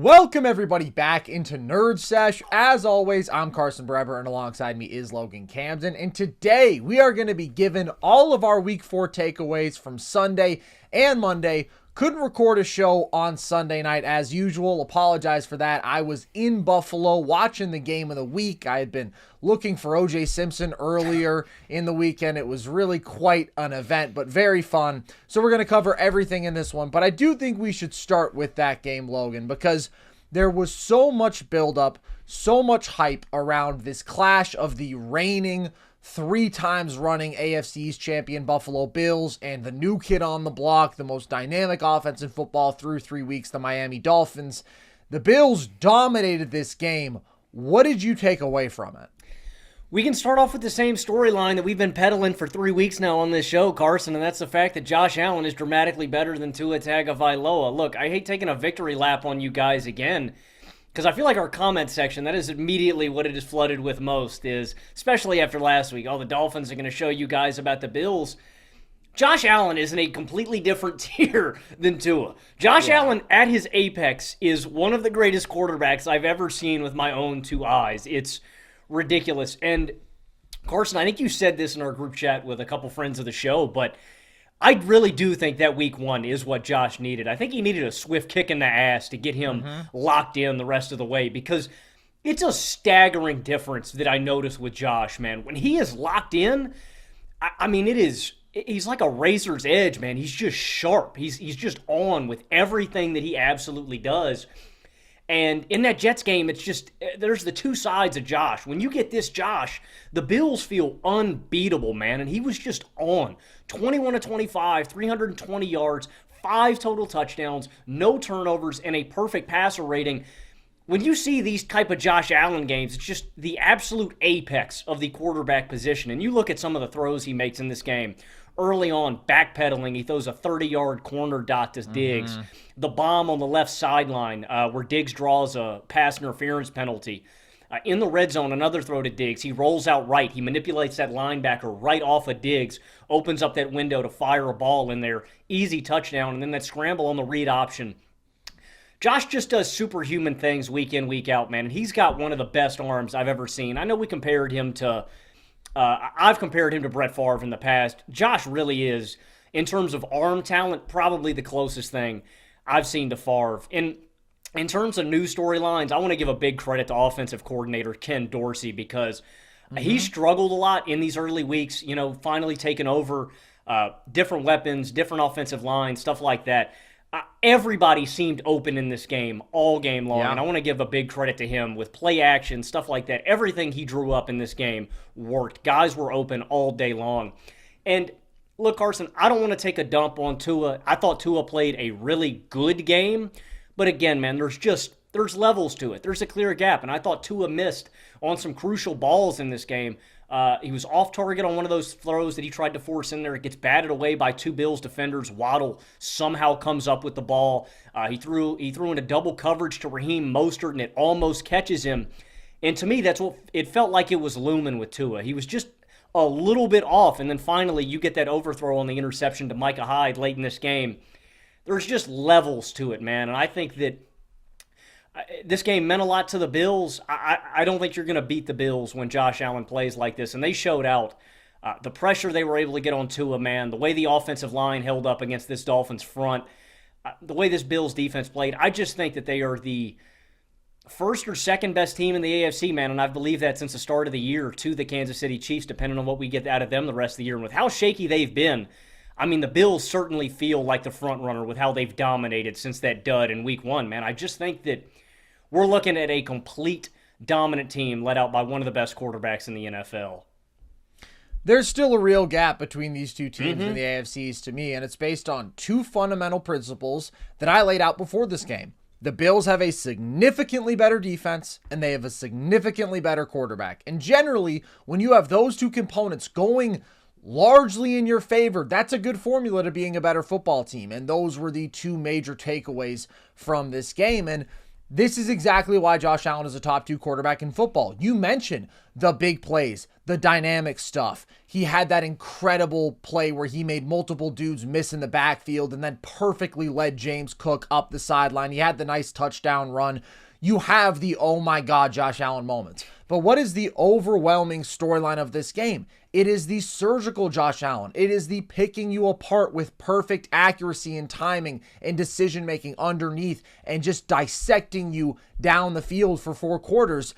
Welcome everybody back into Nerd Sesh. As always, I'm Carson Breber and alongside me is Logan Camden. And today we are going to be given all of our week 4 takeaways from Sunday and Monday. Couldn't record a show on Sunday night as usual. Apologize for that. I was in Buffalo watching the game of the week. I had been looking for OJ Simpson earlier in the weekend. It was really quite an event, but very fun. So we're going to cover everything in this one. But I do think we should start with that game, Logan, because there was so much buildup, so much hype around this clash of the reigning 3 times running AFC East champion Buffalo Bills and the new kid on the block, the most dynamic offense in football through 3 weeks, the Miami Dolphins. The Bills dominated this game. What did you take away from it? We can start off with the same storyline that we've been peddling for 3 weeks now on this show, Carson, and that's the fact that Josh Allen is dramatically better than Tua Tagovailoa. Look, I hate taking a victory lap on you guys again, because I feel like our comment section, that is immediately what it is flooded with most, is, especially after last week, the Dolphins are going to show you guys about the Bills. Josh Allen is in a completely different tier than Tua. Josh Allen, at his apex, is one of the greatest quarterbacks I've ever seen with my own 2 eyes. It's ridiculous. And, Carson, I think you said this in our group chat with a couple friends of the show, but I really do think that week 1 is what Josh needed. I think he needed a swift kick in the ass to get him locked in the rest of the way, because it's a staggering difference that I noticed with Josh, man. When he is locked in, I mean, he's like a razor's edge, man. He's just sharp. He's just on with everything that he absolutely does. And in that Jets game, it's just, there's the 2 sides of Josh. When you get this Josh, the Bills feel unbeatable, man. And he was just on. 21 to 25, 320 yards, 5 total touchdowns, no turnovers, and a perfect passer rating. When you see these type of Josh Allen games, it's just the absolute apex of the quarterback position. And you look at some of the throws he makes in this game. Early on, backpedaling, he throws a 30-yard corner dot to Diggs. The bomb on the left sideline where Diggs draws a pass interference penalty. In the red zone, another throw to Diggs. He rolls out right. He manipulates that linebacker right off of Diggs, opens up that window to fire a ball in there. Easy touchdown, and then that scramble on the read option. Josh just does superhuman things week in, week out, man. And he's got one of the best arms I've ever seen. I know we compared him to I've compared him to Brett Favre in the past. Josh really is, in terms of arm talent, probably the closest thing I've seen to Favre. In terms of new storylines, I want to give a big credit to offensive coordinator Ken Dorsey, because he struggled a lot in these early weeks, finally taking over different weapons, different offensive lines, stuff like that. Everybody seemed open in this game all game long, and I want to give a big credit to him with play action, stuff like that. Everything he drew up in this game worked. Guys were open all day long. And look, Carson, I don't want to take a dump on Tua. I thought Tua played a really good game, but again, man, there's levels to it. There's a clear gap, and I thought Tua missed on some crucial balls in this game. He was off target on one of those throws that he tried to force in there. It gets batted away by 2 Bills defenders. Waddle somehow comes up with the ball. He threw into double coverage to Raheem Mostert, and it almost catches him. And to me, that's what it felt like. It was looming with Tua. He was just a little bit off, and then finally you get that overthrow on the interception to Micah Hyde late in this game. There's just levels to it, man, and I think that this game meant a lot to the Bills. I don't think you're going to beat the Bills when Josh Allen plays like this, and they showed out. The pressure they were able to get on Tua, man, the way the offensive line held up against this Dolphins front, the way this Bills defense played, I just think that they are the first or second best team in the AFC, man, and I've believed that since the start of the year to the Kansas City Chiefs, depending on what we get out of them the rest of the year. And with how shaky they've been, I mean, the Bills certainly feel like the front runner with how they've dominated since that dud in week 1, man. I just think that we're looking at a complete dominant team led out by one of the best quarterbacks in the NFL. There's still a real gap between these 2 teams in the AFC East to me, and it's based on 2 fundamental principles that I laid out before this game. The Bills have a significantly better defense, and they have a significantly better quarterback. And generally, when you have those 2 components going largely in your favor, that's a good formula to being a better football team. And those were the 2 major takeaways from this game. And This is exactly why Josh Allen is a top 2 quarterback in football. You mentioned the big plays, the dynamic stuff. He had that incredible play where he made multiple dudes miss in the backfield and then perfectly led James Cook up the sideline. He had the nice touchdown run. You have the, oh my God, Josh Allen moments. But what is the overwhelming storyline of this game? It is the surgical Josh Allen. It is the picking you apart with perfect accuracy and timing and decision-making underneath and just dissecting you down the field for 4 quarters.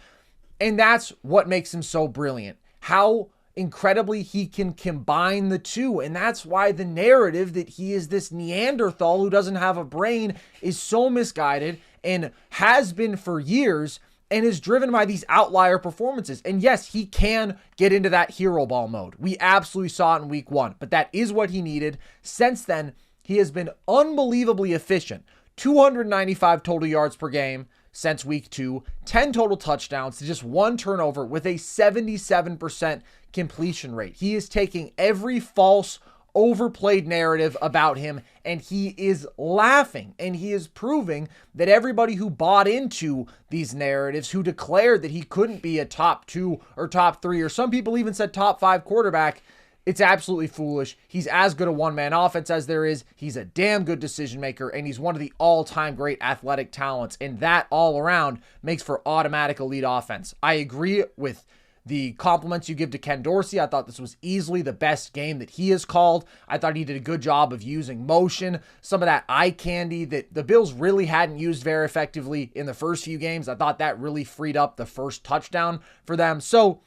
And that's what makes him so brilliant. How incredibly he can combine the two. And that's why the narrative that he is this Neanderthal who doesn't have a brain is so misguided and has been for years, and is driven by these outlier performances. And yes, he can get into that hero ball mode. We absolutely saw it in week 1, but that is what he needed. Since then, he has been unbelievably efficient. 295 total yards per game since week 2, 10 total touchdowns to just 1 turnover with a 77% completion rate. He is taking every false, overplayed narrative about him, and he is laughing, and he is proving that everybody who bought into these narratives, who declared that he couldn't be a top 2 or top 3, or some people even said top 5 quarterback, it's absolutely foolish. He's as good a one-man offense as there is. He's a damn good decision maker, and he's one of the all-time great athletic talents, and that all around makes for automatic elite offense. I agree with the compliments you give to Ken Dorsey. I thought this was easily the best game that he has called. I thought he did a good job of using motion, some of that eye candy that the Bills really hadn't used very effectively in the first few games. I thought that really freed up the first touchdown for them. So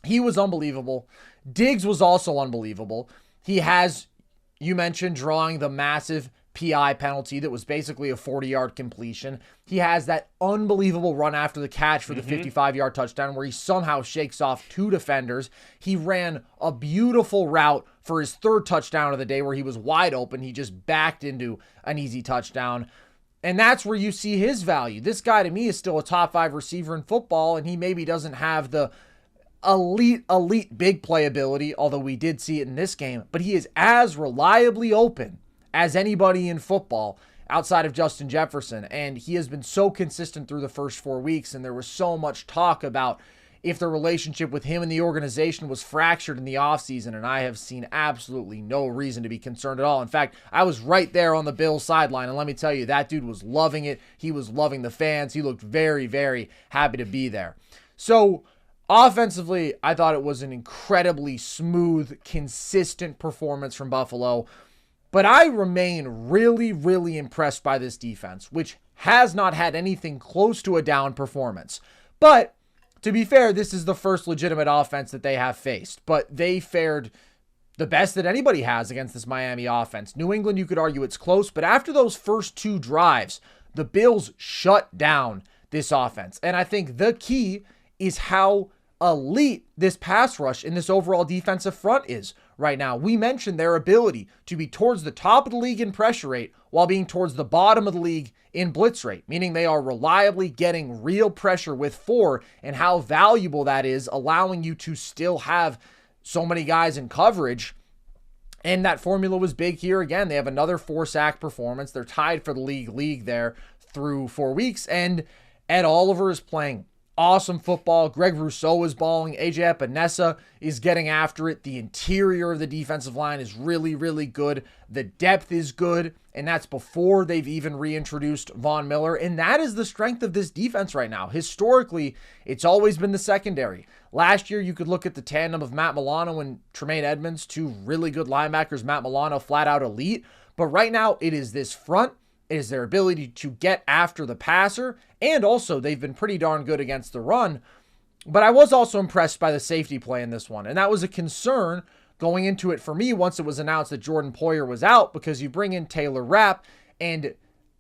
he was unbelievable. Diggs was also unbelievable. He has, you mentioned, drawing the massive PI penalty that was basically a 40-yard completion. He has that unbelievable run after the catch for the 55-yard touchdown where he somehow shakes off 2 defenders. He ran a beautiful route for his 3rd touchdown of the day where he was wide open. He just backed into an easy touchdown. And that's where you see his value. This guy to me is still a top 5 receiver in football, and he maybe doesn't have the elite big playability, although we did see it in this game, but he is as reliably open as anybody in football outside of Justin Jefferson. And he has been so consistent through the first 4 weeks. And there was so much talk about if the relationship with him and the organization was fractured in the offseason. And I have seen absolutely no reason to be concerned at all. In fact, I was right there on the Bills sideline. And let me tell you, that dude was loving it. He was loving the fans. He looked very, very happy to be there. So offensively, I thought it was an incredibly smooth, consistent performance from Buffalo. But I remain really, really impressed by this defense, which has not had anything close to a down performance. But to be fair, this is the first legitimate offense that they have faced. But they fared the best that anybody has against this Miami offense. New England, you could argue it's close, but after those first 2 drives, the Bills shut down this offense. And I think the key is how elite this pass rush in this overall defensive front is right now. We mentioned their ability to be towards the top of the league in pressure rate while being towards the bottom of the league in blitz rate, meaning they are reliably getting real pressure with 4, and how valuable that is, allowing you to still have so many guys in coverage. And that formula was big here again. They have another 4-sack performance. They're tied for the league there through 4 weeks, and Ed Oliver is playing awesome football. Greg Rousseau is balling. AJ Epinesa is getting after it. The interior of the defensive line is really, really good. The depth is good, and that's before they've even reintroduced Von Miller, and that is the strength of this defense right now. Historically, it's always been the secondary. Last year, you could look at the tandem of Matt Milano and Tremaine Edmonds, 2 really good linebackers. Matt Milano flat out elite, but right now it is this front. It is their ability to get after the passer, and also they've been pretty darn good against the run. But I was also impressed by the safety play in this one, and that was a concern going into it for me once it was announced that Jordan Poyer was out, because you bring in Taylor Rapp, and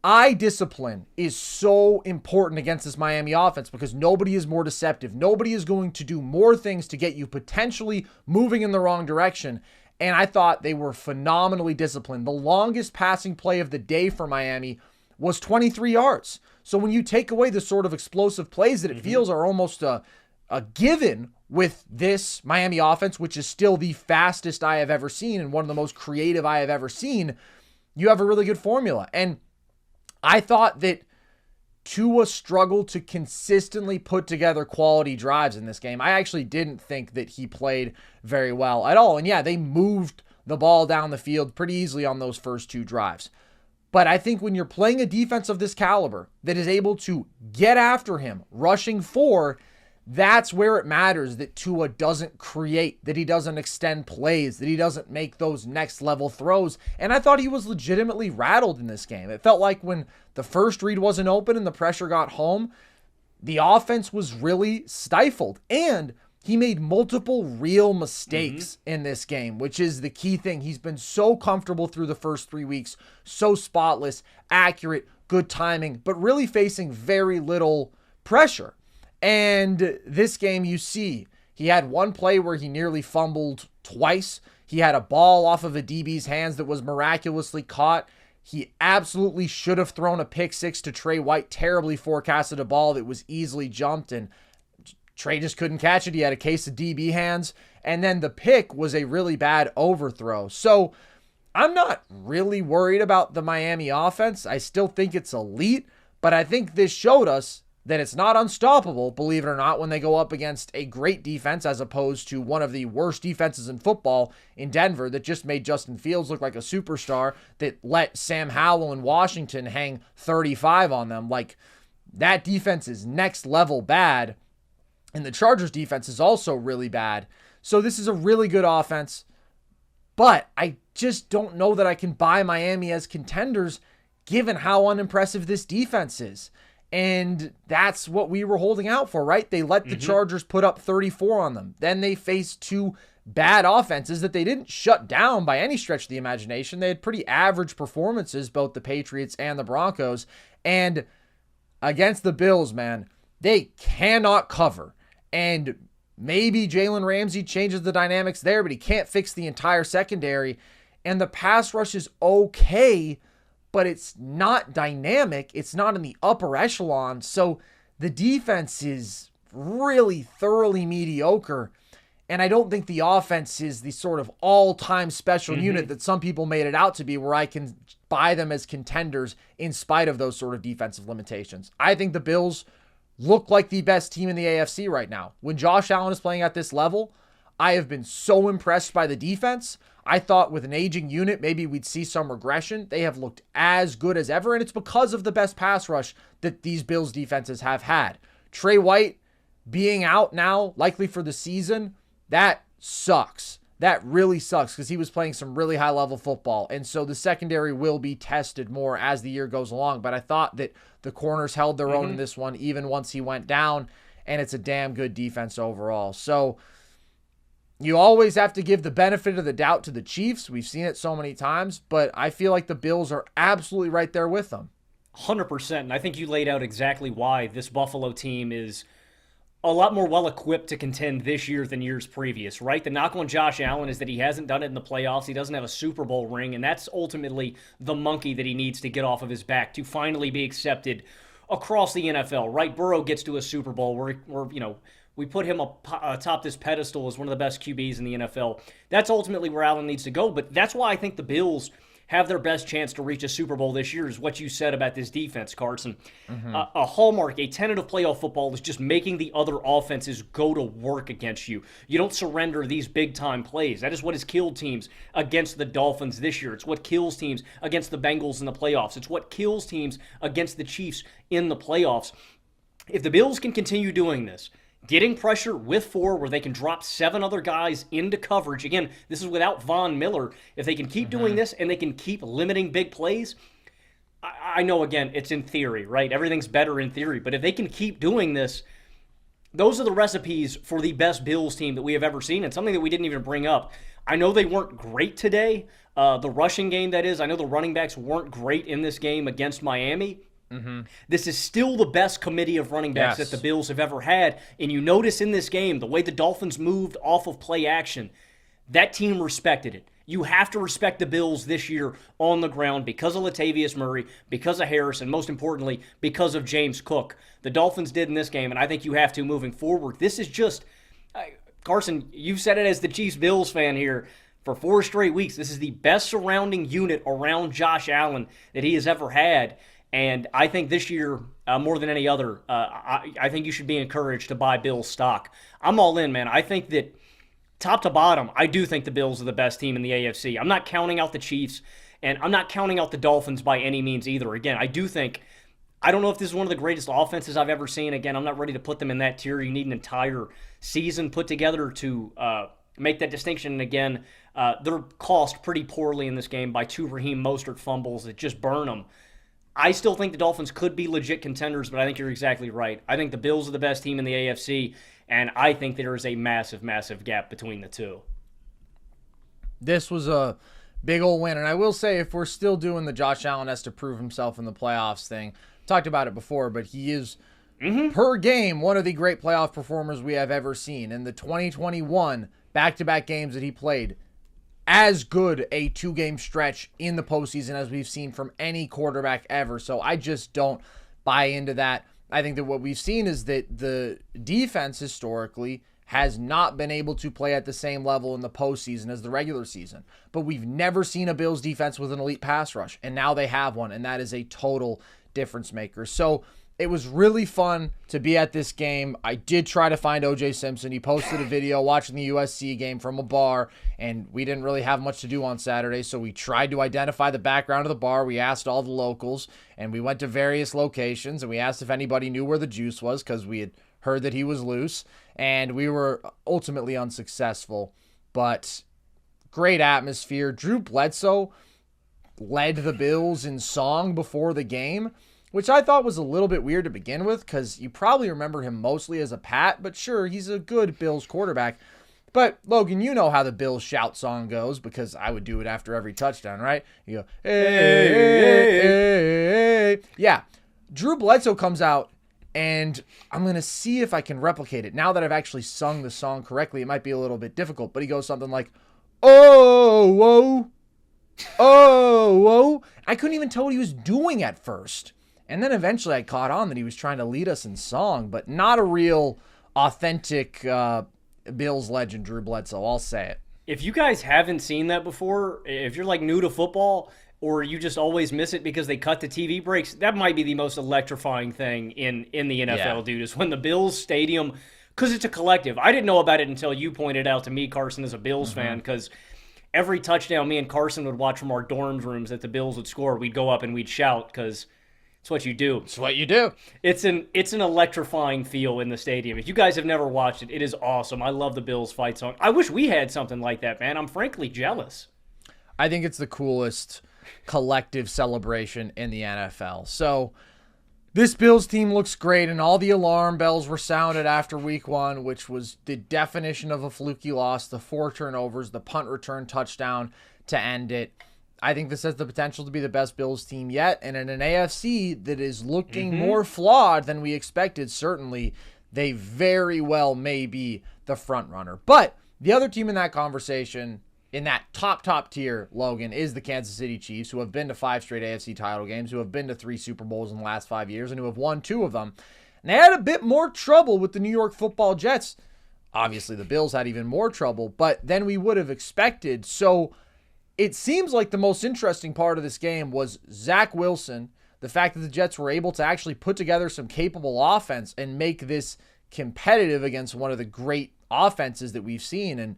eye discipline is so important against this Miami offense because nobody is more deceptive. Nobody is going to do more things to get you potentially moving in the wrong direction. And I thought they were phenomenally disciplined. The longest passing play of the day for Miami was 23 yards. So when you take away the sort of explosive plays that it feels are almost a given with this Miami offense, which is still the fastest I have ever seen and one of the most creative I have ever seen, you have a really good formula. And I thought that Tua struggled to consistently put together quality drives in this game. I actually didn't think that he played very well at all. And yeah, they moved the ball down the field pretty easily on those first 2 drives. But I think when you're playing a defense of this caliber that is able to get after him, rushing 4, that's where it matters that Tua doesn't create, that he doesn't extend plays, that he doesn't make those next level throws. And I thought he was legitimately rattled in this game. It felt like when the first read wasn't open and the pressure got home, the offense was really stifled. And he made multiple real mistakes in this game, which is the key thing. He's been so comfortable through the first 3 weeks, so spotless, accurate, good timing, but really facing very little pressure. And this game, you see, he had one play where he nearly fumbled twice. He had a ball off of a DB's hands that was miraculously caught. He absolutely should have thrown a pick 6 to Trey White, terribly forecasted a ball that was easily jumped, and Trey just couldn't catch it. He had a case of DB hands. And then the pick was a really bad overthrow. So I'm not really worried about the Miami offense. I still think it's elite, but I think this showed us that it's not unstoppable, believe it or not, when they go up against a great defense as opposed to one of the worst defenses in football in Denver that just made Justin Fields look like a superstar, that let Sam Howell in Washington hang 35 on them. Like, that defense is next level bad, and the Chargers defense is also really bad. So this is a really good offense, but I just don't know that I can buy Miami as contenders given how unimpressive this defense is. And that's what we were holding out for, right? They let the Chargers put up 34 on them. Then they faced 2 bad offenses that they didn't shut down by any stretch of the imagination. They had pretty average performances, both the Patriots and the Broncos. And against the Bills, man, they cannot cover. And maybe Jalen Ramsey changes the dynamics there, but he can't fix the entire secondary. And the pass rush is okay, but it's not dynamic. It's not in the upper echelon. So the defense is really thoroughly mediocre. And I don't think the offense is the sort of all-time special unit that some people made it out to be, where I can buy them as contenders in spite of those sort of defensive limitations. I think the Bills look like the best team in the AFC right now. When Josh Allen is playing at this level, I have been so impressed by the defense. I thought with an aging unit, maybe we'd see some regression. They have looked as good as ever, and it's because of the best pass rush that these Bills defenses have had. Trey White being out now, likely for the season, that sucks. That really sucks because he was playing some really high-level football, and so the secondary will be tested more as the year goes along. But I thought that the corners held their own in this one, even once he went down, and it's a damn good defense overall. So you always have to give the benefit of the doubt to the Chiefs. We've seen it so many times, but I feel like the Bills are absolutely right there with them. 100%, and I think you laid out exactly why this Buffalo team is a lot more well-equipped to contend this year than years previous, right? The knock on Josh Allen is that he hasn't done it in the playoffs. He doesn't have a Super Bowl ring, and that's ultimately the monkey that he needs to get off of his back to finally be accepted across the NFL, right? Burrow gets to a Super Bowl where we put him atop this pedestal as one of the best QBs in the NFL. That's ultimately where Allen needs to go, but that's why I think the Bills have their best chance to reach a Super Bowl this year, is what you said about this defense, Carson. A hallmark, a tenet of playoff football is just making the other offenses go to work against you. You don't surrender these big-time plays. That is what has killed teams against the Dolphins this year. It's what kills teams against the Bengals in the playoffs. It's what kills teams against the Chiefs in the playoffs. If the Bills can continue doing this, getting pressure with 4 where they can drop 7 other guys into coverage. Again, this is without Von Miller. If they can keep doing this and they can keep limiting big plays, I know, again, it's in theory, right? Everything's better in theory. But if they can keep doing this, those are the recipes for the best Bills team that we have ever seen, and something that we didn't even bring up. I know they weren't great today. The rushing game, that is. I know the running backs weren't great in this game against Miami. This is still the best committee of running backs that the Bills have ever had. And you notice in this game, the way the Dolphins moved off of play action, that team respected it. You have to respect the Bills this year on the ground because of Latavius Murray, because of Harris, and most importantly, because of James Cook. The Dolphins did in this game, and I think you have to moving forward. This is just, Carson, you've said it as the Chiefs-Bills fan here for 4 straight weeks. This is the best surrounding unit around Josh Allen that he has ever had. And I think this year, more than any other, I think you should be encouraged to buy Bills stock. I'm all in, man. I think that top to bottom, I do think the Bills are the best team in the AFC. I'm not counting out the Chiefs, and I'm not counting out the Dolphins by any means either. Again, I do think, I don't know if this is one of the greatest offenses I've ever seen. Again, I'm not ready to put them in that tier. You need an entire season put together to make that distinction. And again, they're cost pretty poorly in this game by 2 Raheem Mostert fumbles that just burn them. I still think the Dolphins could be legit contenders, but I think you're exactly right. I think the Bills are the best team in the AFC, and I think there is a massive, massive gap between the two. This was a big old win, and I will say, if we're still doing the Josh Allen has to prove himself in the playoffs thing, talked about it before, but he is, per game, one of the great playoff performers we have ever seen. In the 2021 back-to-back games that he played, as good a 2-game stretch in the postseason as we've seen from any quarterback ever. So I just don't buy into that. I think that what we've seen is that the defense historically has not been able to play at the same level in the postseason as the regular season. But we've never seen a Bills defense with an elite pass rush, and now they have one, and that is a total difference maker. So it was really fun to be at this game. I did try to find O.J. Simpson. He posted a video watching the USC game from a bar, and we didn't really have much to do on Saturday, so we tried to identify the background of the bar. We asked all the locals, and we went to various locations, and we asked if anybody knew where the juice was because we had heard that he was loose, and we were ultimately unsuccessful. But great atmosphere. Drew Bledsoe led the Bills in song before the game, which I thought was a little bit weird to begin with because you probably remember him mostly as a Pat, but sure, he's a good Bills quarterback. But, Logan, you know how the Bills shout song goes because I would do it after every touchdown, right? You go, hey, hey, hey, hey. Yeah, Drew Bledsoe comes out, and I'm going to see if I can replicate it. Now that I've actually sung the song correctly, it might be a little bit difficult, but he goes something like, oh, whoa, oh, whoa. I couldn't even tell what he was doing at first. And then eventually I caught on that he was trying to lead us in song, but not a real authentic Bills legend, Drew Bledsoe. I'll say it. If you guys haven't seen that before, if you're like new to football or you just always miss it because they cut the TV breaks, that might be the most electrifying thing in the NFL, dude, is when the Bills stadium, because it's a collective. I didn't know about it until you pointed out to me, Carson, as a Bills fan, because every touchdown me and Carson would watch from our dorms rooms that the Bills would score, we'd go up and we'd shout because it's what you do. It's what you do. It's an electrifying feel in the stadium. If you guys have never watched it, it is awesome. I love the Bills fight song. I wish we had something like that, man. I'm frankly jealous. I think it's the coolest collective celebration in the NFL. So this Bills team looks great, and all the alarm bells were sounded after week 1, which was the definition of a fluky loss, the 4 turnovers, the punt return touchdown to end it. I think this has the potential to be the best Bills team yet, and in an AFC that is looking more flawed than we expected, certainly they very well may be the front runner. But the other team in that conversation, in that top tier, Logan, is the Kansas City Chiefs, who have been to 5 straight AFC title games, who have been to 3 Super Bowls in the last 5 years, and who have won 2 of them. And they had a bit more trouble with the New York Football Jets. Obviously, the Bills had even more trouble, but than we would have expected. So it seems like the most interesting part of this game was Zach Wilson, the fact that the Jets were able to actually put together some capable offense and make this competitive against one of the great offenses that we've seen, and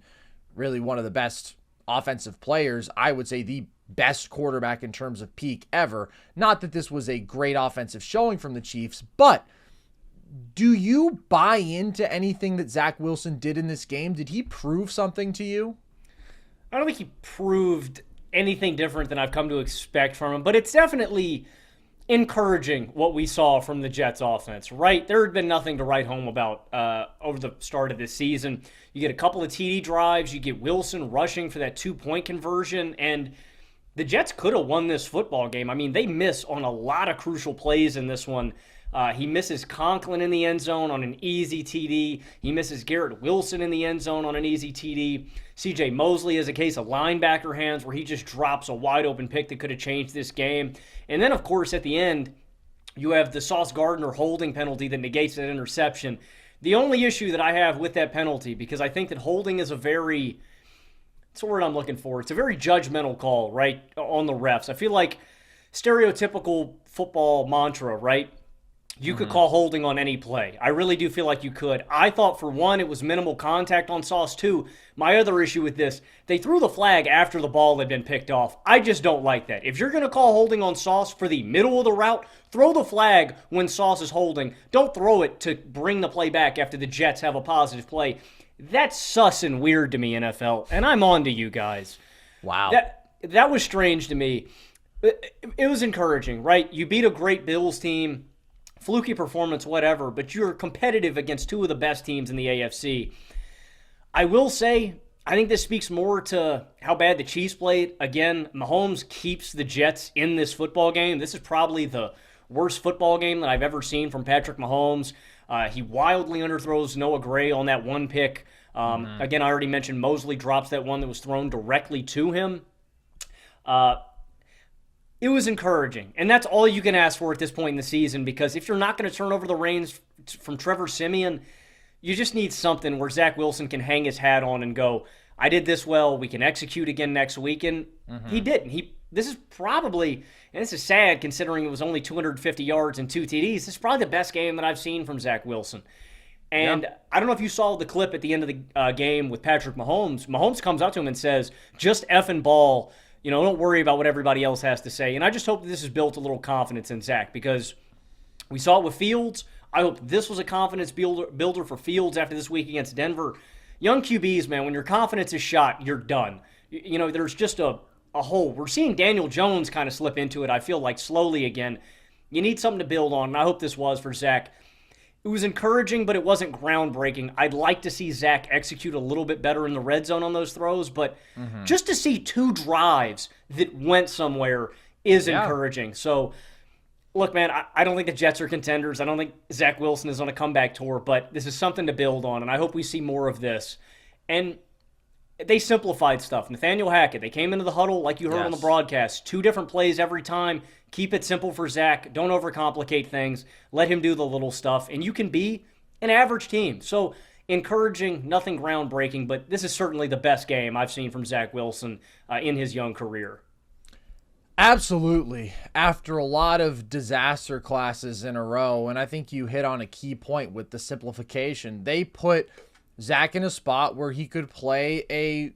really one of the best offensive players, I would say the best quarterback in terms of peak ever. Not that this was a great offensive showing from the Chiefs, but do you buy into anything that Zach Wilson did in this game? Did he prove something to you? I don't think he proved anything different than I've come to expect from him, but it's definitely encouraging what we saw from the Jets offense, right? There had been nothing to write home about over the start of this season. You get a couple of TD drives, you get Wilson rushing for that 2-point conversion, and the Jets could have won this football game. I mean, they miss on a lot of crucial plays in this one. He misses Conklin in the end zone on an easy TD. He misses Garrett Wilson in the end zone on an easy TD. C.J. Mosley has a case of linebacker hands where he just drops a wide-open pick that could have changed this game. And then, of course, at the end, you have the Sauce Gardner holding penalty that negates that interception. The only issue that I have with that penalty, because I think that holding is what's the word I'm looking for? It's a very judgmental call, right, on the refs. I feel like stereotypical football mantra, right? you could call holding on any play. I really do feel like you could. I thought, for one, it was minimal contact on Sauce. Two, my other issue with this, they threw the flag after the ball had been picked off. I just don't like that. If you're going to call holding on Sauce for the middle of the route, throw the flag when Sauce is holding. Don't throw it to bring the play back after the Jets have a positive play. That's sus and weird to me, NFL, and I'm on to you guys. Wow. That was strange to me. It was encouraging, right? You beat a great Bills team, fluky performance, whatever, but you're competitive against two of the best teams in the AFC. I will say, I think this speaks more to how bad the Chiefs played. Again, Mahomes keeps the Jets in this football game. This is probably the worst football game that I've ever seen from Patrick Mahomes. He wildly underthrows Noah Gray on that one pick. Again, I already mentioned Mosley drops that one that was thrown directly to him. It was encouraging, and that's all you can ask for at this point in the season, because if you're not going to turn over the reins from Trevor Siemian, you just need something where Zach Wilson can hang his hat on and go, I did this well, we can execute again next week, and he didn't. This is probably, and this is sad considering it was only 250 yards and 2 TDs, this is probably the best game that I've seen from Zach Wilson. And I don't know if you saw the clip at the end of the game with Patrick Mahomes. Mahomes comes up to him and says, just effing ball. Don't worry about what everybody else has to say. And I just hope that this has built a little confidence in Zach, because we saw it with Fields. I hope this was a confidence builder for Fields after this week against Denver. Young QBs, man, when your confidence is shot, you're done. There's just a hole. We're seeing Daniel Jones kind of slip into it, I feel like, slowly again. You need something to build on, and I hope this was for Zach. It was encouraging, but it wasn't groundbreaking. I'd like to see Zach execute a little bit better in the red zone on those throws, but just to see 2 drives that went somewhere is encouraging. So, look, man, I don't think the Jets are contenders. I don't think Zach Wilson is on a comeback tour, but this is something to build on, and I hope we see more of this. And they simplified stuff. Nathaniel Hackett, they came into the huddle like you heard on the broadcast. 2 different plays every time. Keep it simple for Zach. Don't overcomplicate things. Let him do the little stuff, and you can be an average team. So encouraging, nothing groundbreaking, but this is certainly the best game I've seen from Zach Wilson in his young career. Absolutely. After a lot of disaster classes in a row, and I think you hit on a key point with the simplification, they put Zach in a spot where he could play a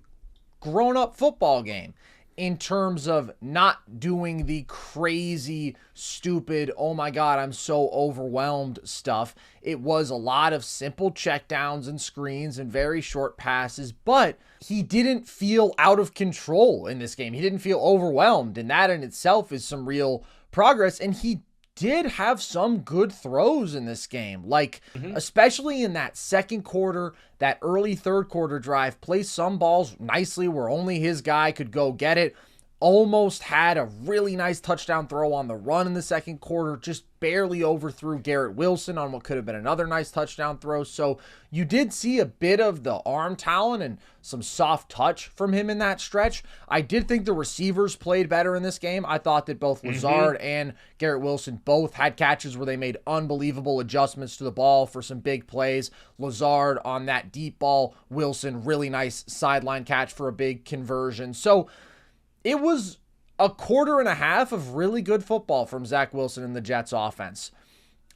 grown-up football game in terms of not doing the crazy, stupid, oh my God, I'm so overwhelmed stuff. It was a lot of simple checkdowns and screens and very short passes, but he didn't feel out of control in this game. He didn't feel overwhelmed, and that in itself is some real progress, and he did have some good throws in this game, like especially in that second quarter, that early third quarter drive, placed some balls nicely where only his guy could go get it. Almost had a really nice touchdown throw on the run in the second quarter, just barely overthrew Garrett Wilson on what could have been another nice touchdown throw. So you did see a bit of the arm talent and some soft touch from him in that stretch. I did think the receivers played better in this game. I thought that both Lazard and Garrett Wilson both had catches where they made unbelievable adjustments to the ball for some big plays. Lazard on that deep ball, Wilson, really nice sideline catch for a big conversion. So it was a quarter and a half of really good football from Zach Wilson and the Jets offense.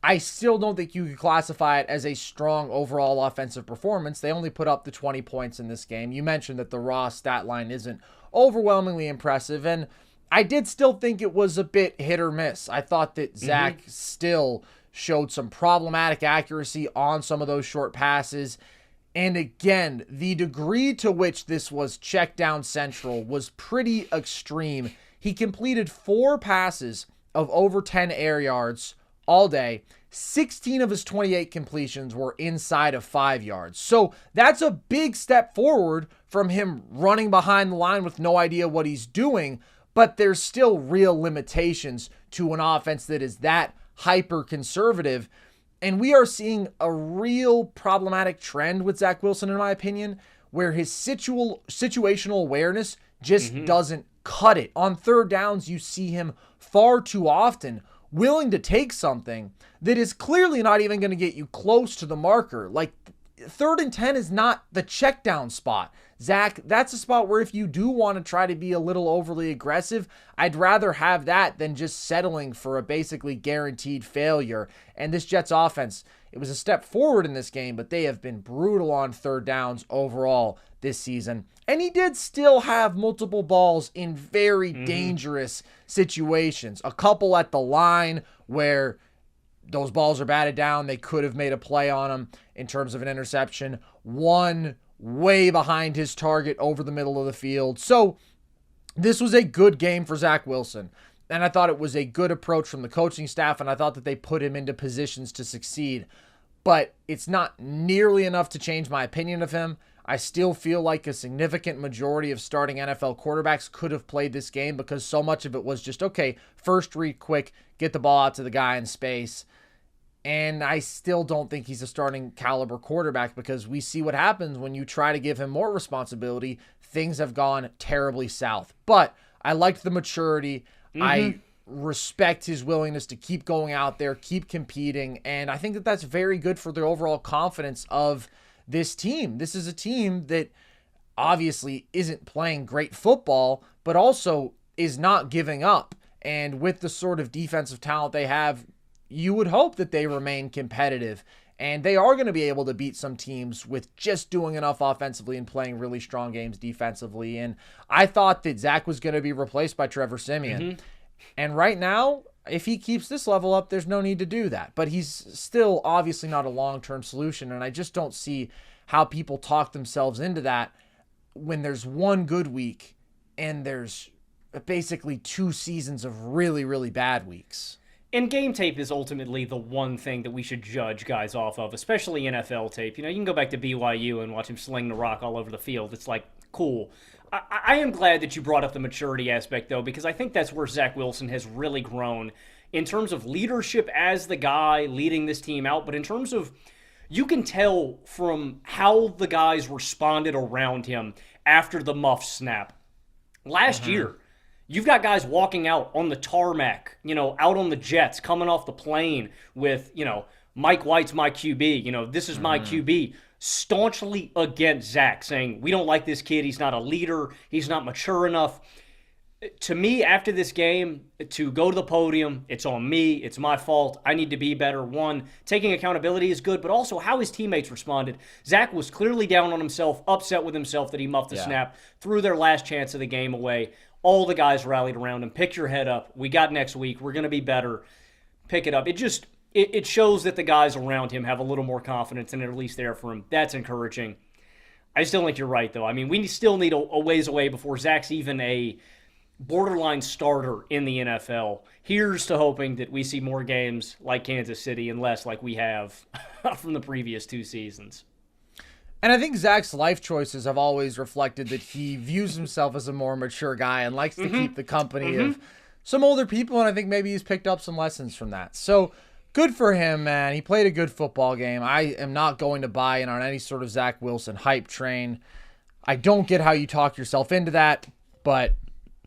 I still don't think you could classify it as a strong overall offensive performance. They only put up the 20 points in this game. You mentioned that the raw stat line isn't overwhelmingly impressive, and I did still think it was a bit hit or miss. I thought that Zach still showed some problematic accuracy on some of those short passes. And again, the degree to which this was check down central was pretty extreme. He completed 4 passes of over 10 air yards all day. 16 of his 28 completions were inside of 5 yards. So that's a big step forward from him running behind the line with no idea what he's doing. But there's still real limitations to an offense that is that hyper conservative. And we are seeing a real problematic trend with Zach Wilson, in my opinion, where his situational awareness just doesn't cut it. On third downs, you see him far too often willing to take something that is clearly not even going to get you close to the marker. Like, 3rd and 10 is not the check down spot. Zach, that's a spot where if you do want to try to be a little overly aggressive, I'd rather have that than just settling for a basically guaranteed failure. And this Jets offense, it was a step forward in this game, but they have been brutal on 3rd downs overall this season. And he did still have multiple balls in very dangerous situations. A couple at the line where those balls are batted down. They could have made a play on them in terms of an interception. One way behind his target over the middle of the field. So this was a good game for Zach Wilson. And I thought it was a good approach from the coaching staff, and I thought that they put him into positions to succeed. But it's not nearly enough to change my opinion of him. I still feel like a significant majority of starting NFL quarterbacks could have played this game because so much of it was just, okay, first read quick, get the ball out to the guy in space. And I still don't think he's a starting caliber quarterback because we see what happens when you try to give him more responsibility. Things have gone terribly south. But I liked the maturity. I respect his willingness to keep going out there, keep competing. And I think that that's very good for the overall confidence of this team. This is a team that obviously isn't playing great football, but also is not giving up. And with the sort of defensive talent they have, you would hope that they remain competitive, and they are going to be able to beat some teams with just doing enough offensively and playing really strong games defensively. And I thought that Zach was going to be replaced by Trevor Siemian. And right now, if he keeps this level up, there's no need to do that. But he's still obviously not a long-term solution, and I just don't see how people talk themselves into that when there's one good week and there's basically 2 seasons of really, really bad weeks. And game tape is ultimately the one thing that we should judge guys off of, especially NFL tape. You know, you can go back to BYU and watch him sling the rock all over the field. It's like, cool. I am glad that you brought up the maturity aspect, though, because I think that's where Zach Wilson has really grown in terms of leadership as the guy leading this team out. But in terms of, you can tell from how the guys responded around him after the muff snap. Last year, you've got guys walking out on the tarmac, you know, out on the jets, coming off the plane with, you know, Mike White's my QB, you know, this is my QB, staunchly against Zach, saying, we don't like this kid, he's not a leader, he's not mature enough. To me, after this game, to go to the podium, it's on me, it's my fault, I need to be better. One, taking accountability is good, but also how his teammates responded. Zach was clearly down on himself, upset with himself that he muffed the snap, threw their last chance of the game away. All the guys rallied around him. Pick your head up. We got next week. We're going to be better. Pick it up. It shows that the guys around him have a little more confidence and are at least there for him. That's encouraging. I still think you're right, though. I mean, we still need a ways away before Zach's even a borderline starter in the NFL. Here's to hoping that we see more games like Kansas City and less like we have from the previous 2 seasons. And I think Zach's life choices have always reflected that he views himself as a more mature guy and likes to keep the company of some older people, and I think maybe he's picked up some lessons from that. So good for him, man. He played a good football game. I am not going to buy in on any sort of Zach Wilson hype train. I don't get how you talk yourself into that, but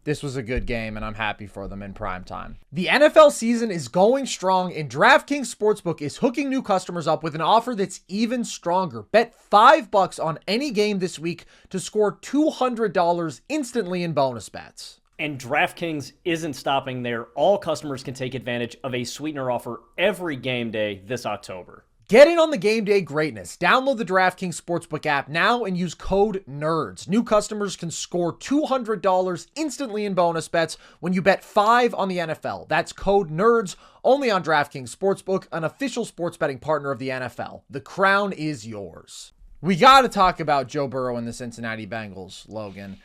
this was a good game, and I'm happy for them in prime time. The NFL season is going strong, and DraftKings Sportsbook is hooking new customers up with an offer that's even stronger. Bet $5 on any game this week to score $200 instantly in bonus bets. And DraftKings isn't stopping there. All customers can take advantage of a sweetener offer every game day this October. Get in on the game day greatness. Download the DraftKings Sportsbook app now and use code NERDS. New customers can score $200 instantly in bonus bets when you bet $5 on the NFL. That's code NERDS only on DraftKings Sportsbook, an official sports betting partner of the NFL. The crown is yours. We got to talk about Joe Burrow and the Cincinnati Bengals, Logan,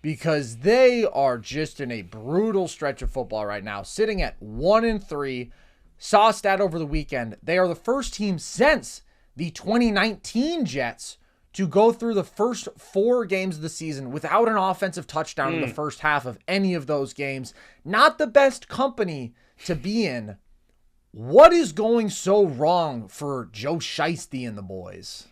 because they are just in a brutal stretch of football right now, sitting at 1-3. Saw a stat over the weekend. They are the first team since the 2019 Jets to go through the first 4 games of the season without an offensive touchdown in the first half of any of those games. Not the best company to be in. What is going so wrong for Joe Shiesty and the boys?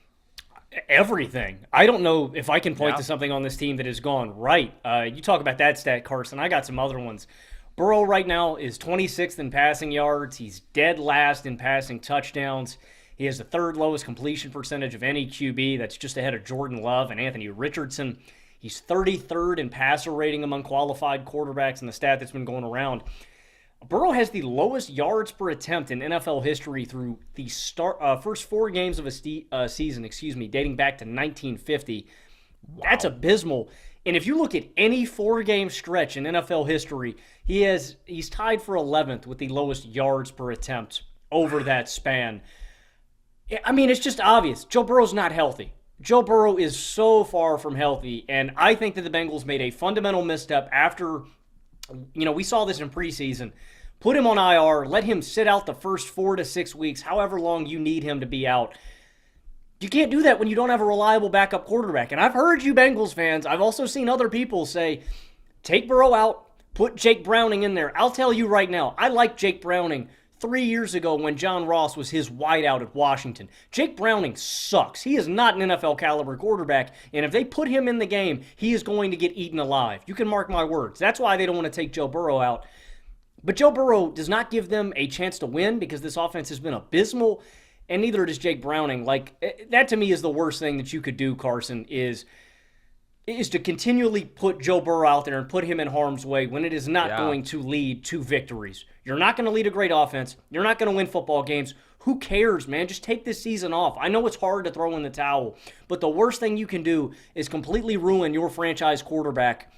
Everything. I don't know if I can point to something on this team that has gone right. You talk about that stat, Carson. I got some other ones. Burrow right now is 26th in passing yards. He's dead last in passing touchdowns. He has the third lowest completion percentage of any QB. That's just ahead of Jordan Love and Anthony Richardson. He's 33rd in passer rating among qualified quarterbacks, and the stat that's been going around. Burrow has the lowest yards per attempt in NFL history through the first 4 games of a season, dating back to 1950. Wow. That's abysmal. And if you look at any 4-game stretch in NFL history, he's tied for 11th with the lowest yards per attempt over that span. I mean, it's just obvious. Joe Burrow's not healthy. Joe Burrow is so far from healthy, and I think that the Bengals made a fundamental misstep after, we saw this in preseason. Put him on IR, let him sit out the first 4 to 6 weeks, however long you need him to be out. You can't do that when you don't have a reliable backup quarterback. And I've heard you Bengals fans, I've also seen other people say, take Burrow out, put Jake Browning in there. I'll tell you right now, I liked Jake Browning 3 years ago when John Ross was his wideout at Washington. Jake Browning sucks. He is not an NFL caliber quarterback, and if they put him in the game, he is going to get eaten alive. You can mark my words. That's why they don't want to take Joe Burrow out. But Joe Burrow does not give them a chance to win because this offense has been abysmal, and neither does Jake Browning. That to me is the worst thing that you could do, Carson, is to continually put Joe Burrow out there and put him in harm's way when it is not going to lead to victories. You're not going to lead a great offense. You're not going to win football games. Who cares, man? Just take this season off. I know it's hard to throw in the towel, but the worst thing you can do is completely ruin your franchise quarterback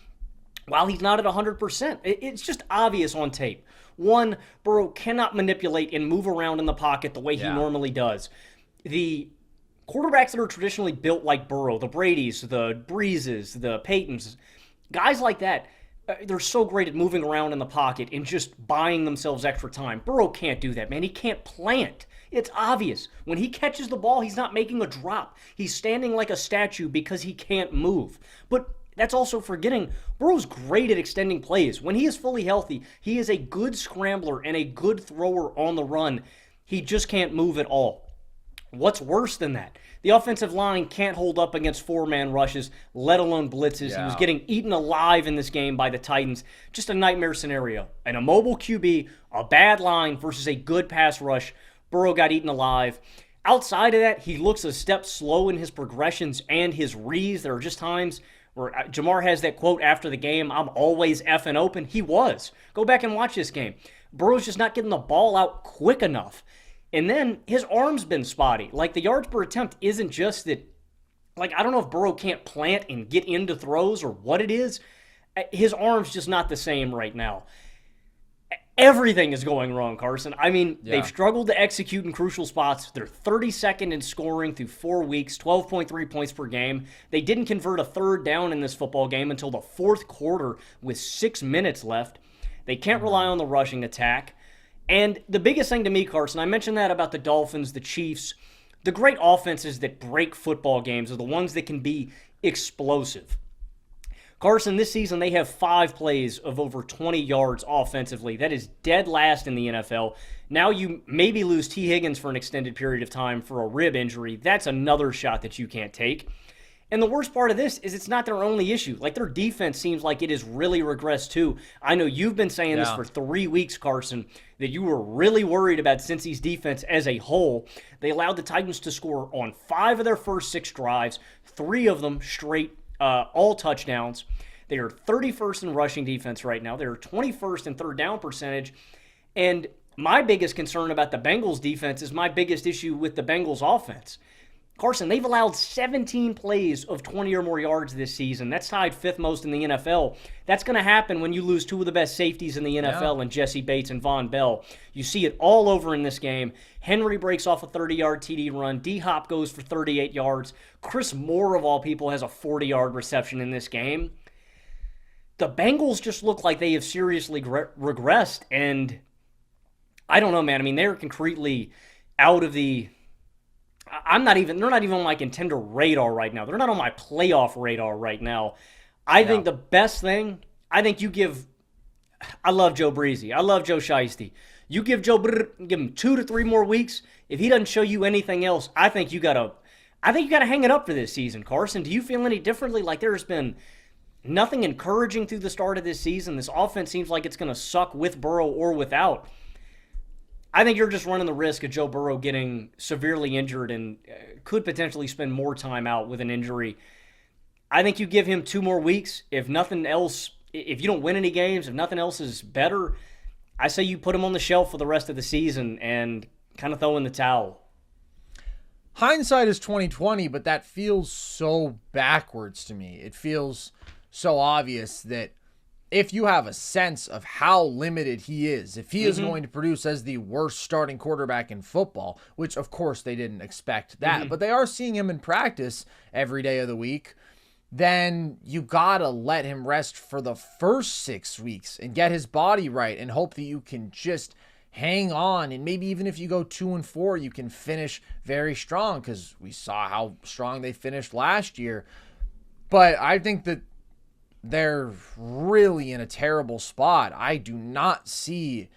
while he's not at 100%. It's just obvious on tape. One, Burrow cannot manipulate and move around in the pocket the way he normally does. The quarterbacks that are traditionally built like Burrow, the Bradys, the Breezes, the Paytons, guys like that, they're so great at moving around in the pocket and just buying themselves extra time. Burrow can't do that, man. He can't plant. It's obvious. When he catches the ball, he's not making a drop. He's standing like a statue because he can't move. But that's also forgetting Burrow's great at extending plays. When he is fully healthy, he is a good scrambler and a good thrower on the run. He just can't move at all. What's worse than that? The offensive line can't hold up against 4-man rushes, let alone blitzes. Yeah. He was getting eaten alive in this game by the Titans. Just a nightmare scenario. An immobile QB, a bad line versus a good pass rush. Burrow got eaten alive. Outside of that, he looks a step slow in his progressions and his reads. There are just times where Jamar has that quote after the game, I'm always effing open. He was. Go back and watch this game. Burrow's just not getting the ball out quick enough. And then his arm's been spotty. The yards per attempt isn't just that. I don't know if Burrow can't plant and get into throws or what it is. His arm's just not the same right now. Everything is going wrong, Carson. I mean, They've struggled to execute in crucial spots. They're 32nd in scoring through 4 weeks, 12.3 points per game. They didn't convert a third down in this football game until the fourth quarter with 6 minutes left. They can't rely on the rushing attack. And the biggest thing to me, Carson, I mentioned that about the Dolphins, the Chiefs. The great offenses that break football games are the ones that can be explosive. Carson, this season they have 5 plays of over 20 yards offensively. That is dead last in the NFL. Now you maybe lose T. Higgins for an extended period of time for a rib injury. That's another shot that you can't take. And the worst part of this is it's not their only issue. Their defense seems like it has really regressed too. I know you've been saying this for 3 weeks, Carson, that you were really worried about Cincy's defense as a whole. They allowed the Titans to score on 5 of their first 6 drives, 3 of them straight, all touchdowns. They are 31st in rushing defense right now. They're 21st in third down percentage. And my biggest concern about the Bengals defense is my biggest issue with the Bengals offense. Carson, they've allowed 17 plays of 20 or more yards this season. That's tied 5th most in the NFL. That's going to happen when you lose 2 of the best safeties in the NFL in Jesse Bates and Von Bell. You see it all over in this game. Henry breaks off a 30-yard TD run. D-Hop goes for 38 yards. Chris Moore, of all people, has a 40-yard reception in this game. The Bengals just look like they have seriously regressed, and I don't know, man. I mean, they're concretely out of the... they're not even on my contender radar right now. They're not on my playoff radar right now. I think the best thing, you give, I love Joe Breezy. I love Joe Shiesty. You give give him 2 to 3 more weeks. If he doesn't show you anything else, I think you gotta hang it up for this season, Carson. Do you feel any differently? There's been nothing encouraging through the start of this season. This offense seems like it's going to suck with Burrow or without. I think you're just running the risk of Joe Burrow getting severely injured and could potentially spend more time out with an injury. I think you give him 2 more weeks. If nothing else, if you don't win any games, if nothing else is better, I say you put him on the shelf for the rest of the season and kind of throw in the towel. Hindsight is 2020, but that feels so backwards to me. It feels so obvious that if you have a sense of how limited he is, if he is going to produce as the worst starting quarterback in football, which of course they didn't expect that, but they are seeing him in practice every day of the week, then you gotta let him rest for the first 6 weeks and get his body right and hope that you can just hang on. And maybe even if you go 2-4, you can finish very strong, because we saw how strong they finished last year. But I think that they're really in a terrible spot. I do not see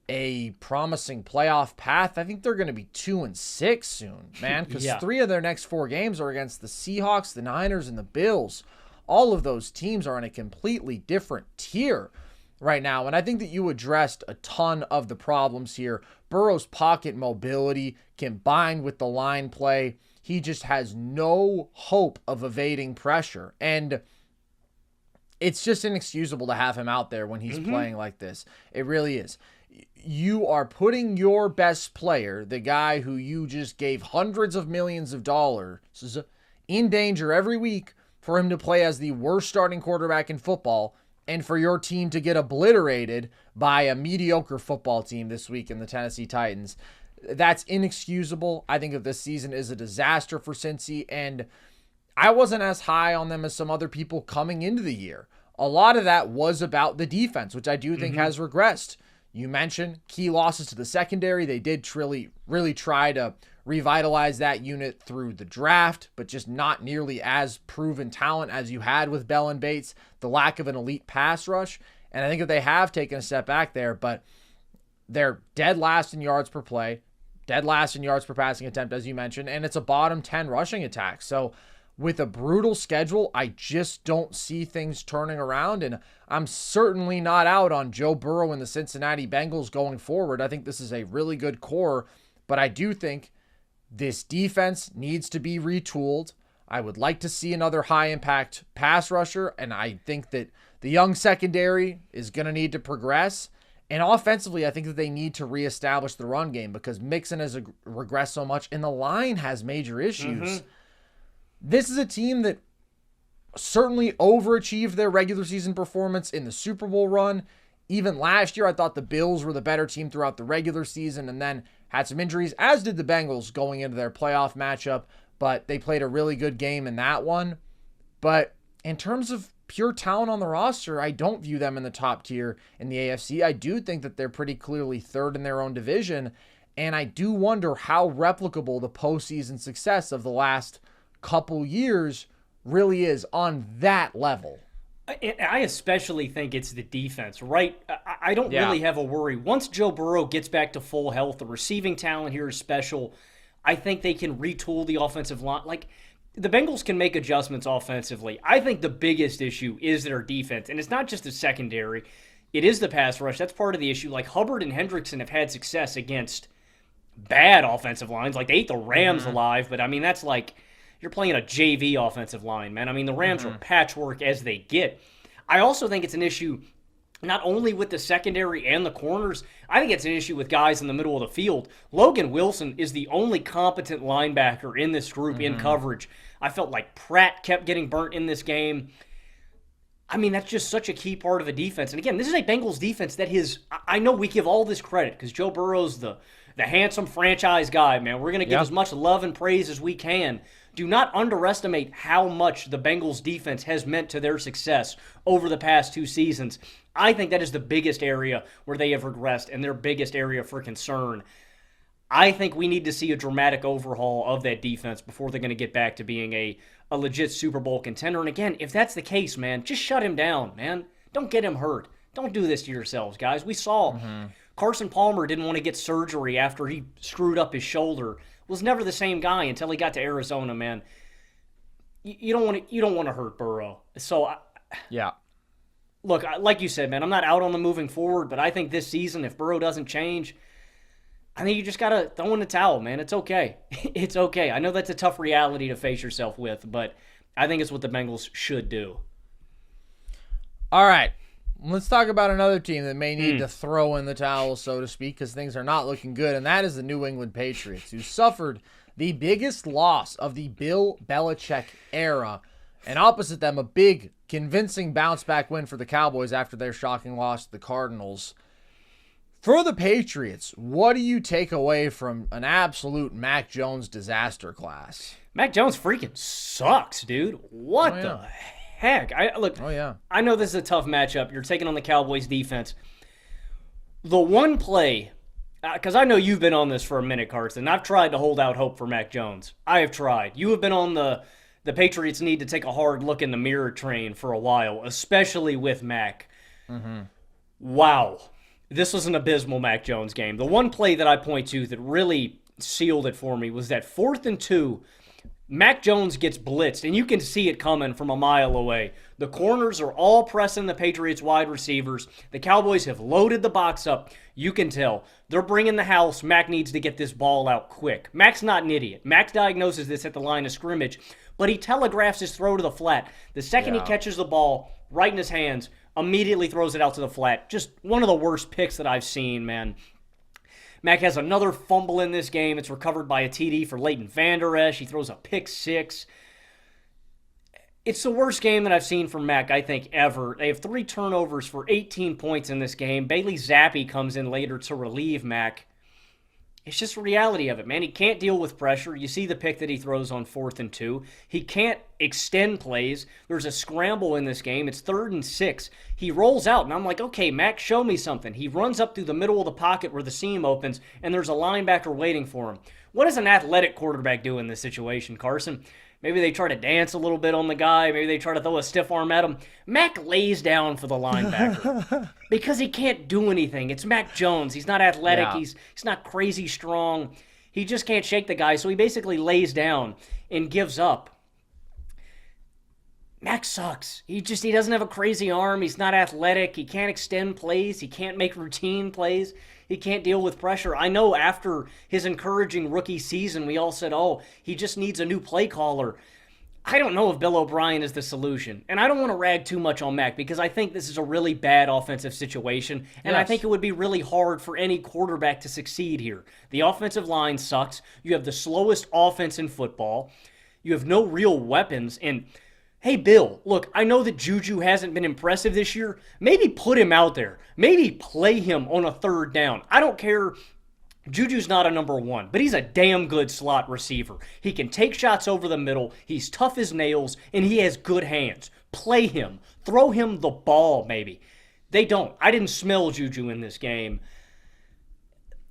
a promising playoff path. I think they're going to be 2-6 soon, man, because 3 of their next 4 games are against the Seahawks, the Niners, and the Bills. All of those teams are in a completely different tier right now, and I think that you addressed a ton of the problems here. Burrow's pocket mobility combined with the line play, he just has no hope of evading pressure, and it's just inexcusable to have him out there when he's playing like this. It really is. You are putting your best player, the guy who you just gave hundreds of millions of dollars, in danger every week for him to play as the worst starting quarterback in football and for your team to get obliterated by a mediocre football team this week in the Tennessee Titans. That's inexcusable. I think that this season is a disaster for Cincy, and I wasn't as high on them as some other people coming into the year. A lot of that was about the defense, which I do think has regressed. You mentioned key losses to the secondary. They did really try to revitalize that unit through the draft, but just not nearly as proven talent as you had with Bell and Bates, the lack of an elite pass rush. And I think that they have taken a step back there, but they're dead last in yards per play, dead last in yards per passing attempt, as you mentioned, and it's a bottom 10 rushing attack. So with a brutal schedule, I just don't see things turning around, and I'm certainly not out on Joe Burrow and the Cincinnati Bengals going forward. I think this is a really good core, but I do think this defense needs to be retooled. I would like to see another high-impact pass rusher, and I think that the young secondary is going to need to progress. And offensively, I think that they need to reestablish the run game because Mixon has regressed so much, and the line has major issues. This is a team that certainly overachieved their regular season performance in the Super Bowl run. Even last year, I thought the Bills were the better team throughout the regular season and then had some injuries, as did the Bengals going into their playoff matchup, but they played a really good game in that one. But in terms of pure talent on the roster, I don't view them in the top tier in the AFC. I do think that they're pretty clearly third in their own division, and I do wonder how replicable the postseason success of the last couple years really is on that level. I especially think it's the defense, right? I don't really have a worry. Once Joe Burrow gets back to full health, the receiving talent here is special. I think they can retool the offensive line. Like, the Bengals can make adjustments offensively. I think the biggest issue is their defense, and it's not just the secondary. It is the pass rush. That's part of the issue. Like, Hubbard and Hendrickson have had success against bad offensive lines. Like, they ate the Rams alive, but, I mean, that's like you're playing a JV offensive line, man. I mean, the Rams are patchwork as they get. I also think it's an issue not only with the secondary and the corners. I think it's an issue with guys in the middle of the field. Logan Wilson is the only competent linebacker in this group in coverage. I felt like Pratt kept getting burnt in this game. I mean, that's just such a key part of the defense. And again, this is a Bengals defense that I know we give all this credit because Joe Burrow's the handsome franchise guy, man. We're going to give as much love and praise as we can. Do not underestimate how much the Bengals defense has meant to their success over the past 2 seasons. I think that is the biggest area where they have regressed and their biggest area for concern. I think we need to see a dramatic overhaul of that defense before they're going to get back to being a legit Super Bowl contender. And again, if that's the case, man, just shut him down, man. Don't get him hurt. Don't do this to yourselves, guys. We saw Carson Palmer didn't want to get surgery after he screwed up his shoulder. Was never the same guy until he got to Arizona, man. You don't want to hurt Burrow. So look, like you said, man, I'm not out on the moving forward, but I think this season, if Burrow doesn't change, I think you just got to throw in the towel, man. It's okay. It's okay. I know that's a tough reality to face yourself with, but I think it's what the Bengals should do. All right. Let's talk about another team that may need to throw in the towel, so to speak, because things are not looking good, and that is the New England Patriots, who suffered the biggest loss of the Bill Belichick era. And opposite them, a big, convincing bounce-back win for the Cowboys after their shocking loss to the Cardinals. For the Patriots, what do you take away from an absolute Mac Jones disaster class? Mac Jones freaking sucks, dude. What the heck? I know this is a tough matchup. You're taking on the Cowboys defense. The one play, because I know you've been on this for a minute, Carson. I've tried to hold out hope for Mac Jones. I have tried. You have been on the Patriots need to take a hard look in the mirror train for a while, especially with Mac. Wow. This was an abysmal Mac Jones game. The one play that I point to that really sealed it for me was that 4th and 2. Mac Jones gets blitzed, and you can see it coming from a mile away. The corners are all pressing the Patriots wide receivers. The Cowboys have loaded the box up. You can tell. They're bringing the house. Mac needs to get this ball out quick. Mac's not an idiot. Mac diagnoses this at the line of scrimmage, but he telegraphs his throw to the flat. The second he catches the ball right in his hands, immediately throws it out to the flat. Just one of the worst picks that I've seen, man. Mac has another fumble in this game. It's recovered by a TD for Leighton Vander Esch. He throws a pick 6. It's the worst game that I've seen from Mac, I think, ever. They have 3 turnovers for 18 points in this game. Bailey Zappi comes in later to relieve Mac. It's just the reality of it, man. He can't deal with pressure. You see the pick that he throws on 4th and 2. He can't extend plays. There's a scramble in this game. It's 3rd and 6. He rolls out, and I'm like, okay, Mac, show me something. He runs up through the middle of the pocket where the seam opens, and there's a linebacker waiting for him. What does an athletic quarterback do in this situation, Carson? Maybe they try to dance a little bit on the guy. Maybe they try to throw a stiff arm at him. Mac lays down for the linebacker because he can't do anything. It's Mac Jones. He's not athletic. Yeah. He's not crazy strong. He just can't shake the guy, so he basically lays down and gives up. Mac sucks. He doesn't have a crazy arm. He's not athletic. He can't extend plays. He can't make routine plays. He can't deal with pressure. I know after his encouraging rookie season, we all said, oh, he just needs a new play caller. I don't know if Bill O'Brien is the solution. And I don't want to rag too much on Mac because I think this is a really bad offensive situation. And I think it would be really hard for any quarterback to succeed here. The offensive line sucks. You have the slowest offense in football. You have no real weapons. And hey, Bill, look, I know that Juju hasn't been impressive this year. Maybe put him out there. Maybe play him on a 3rd down. I don't care. Juju's not a number 1, but he's a damn good slot receiver. He can take shots over the middle. He's tough as nails, and he has good hands. Play him. Throw him the ball, maybe. They don't. I didn't smell Juju in this game.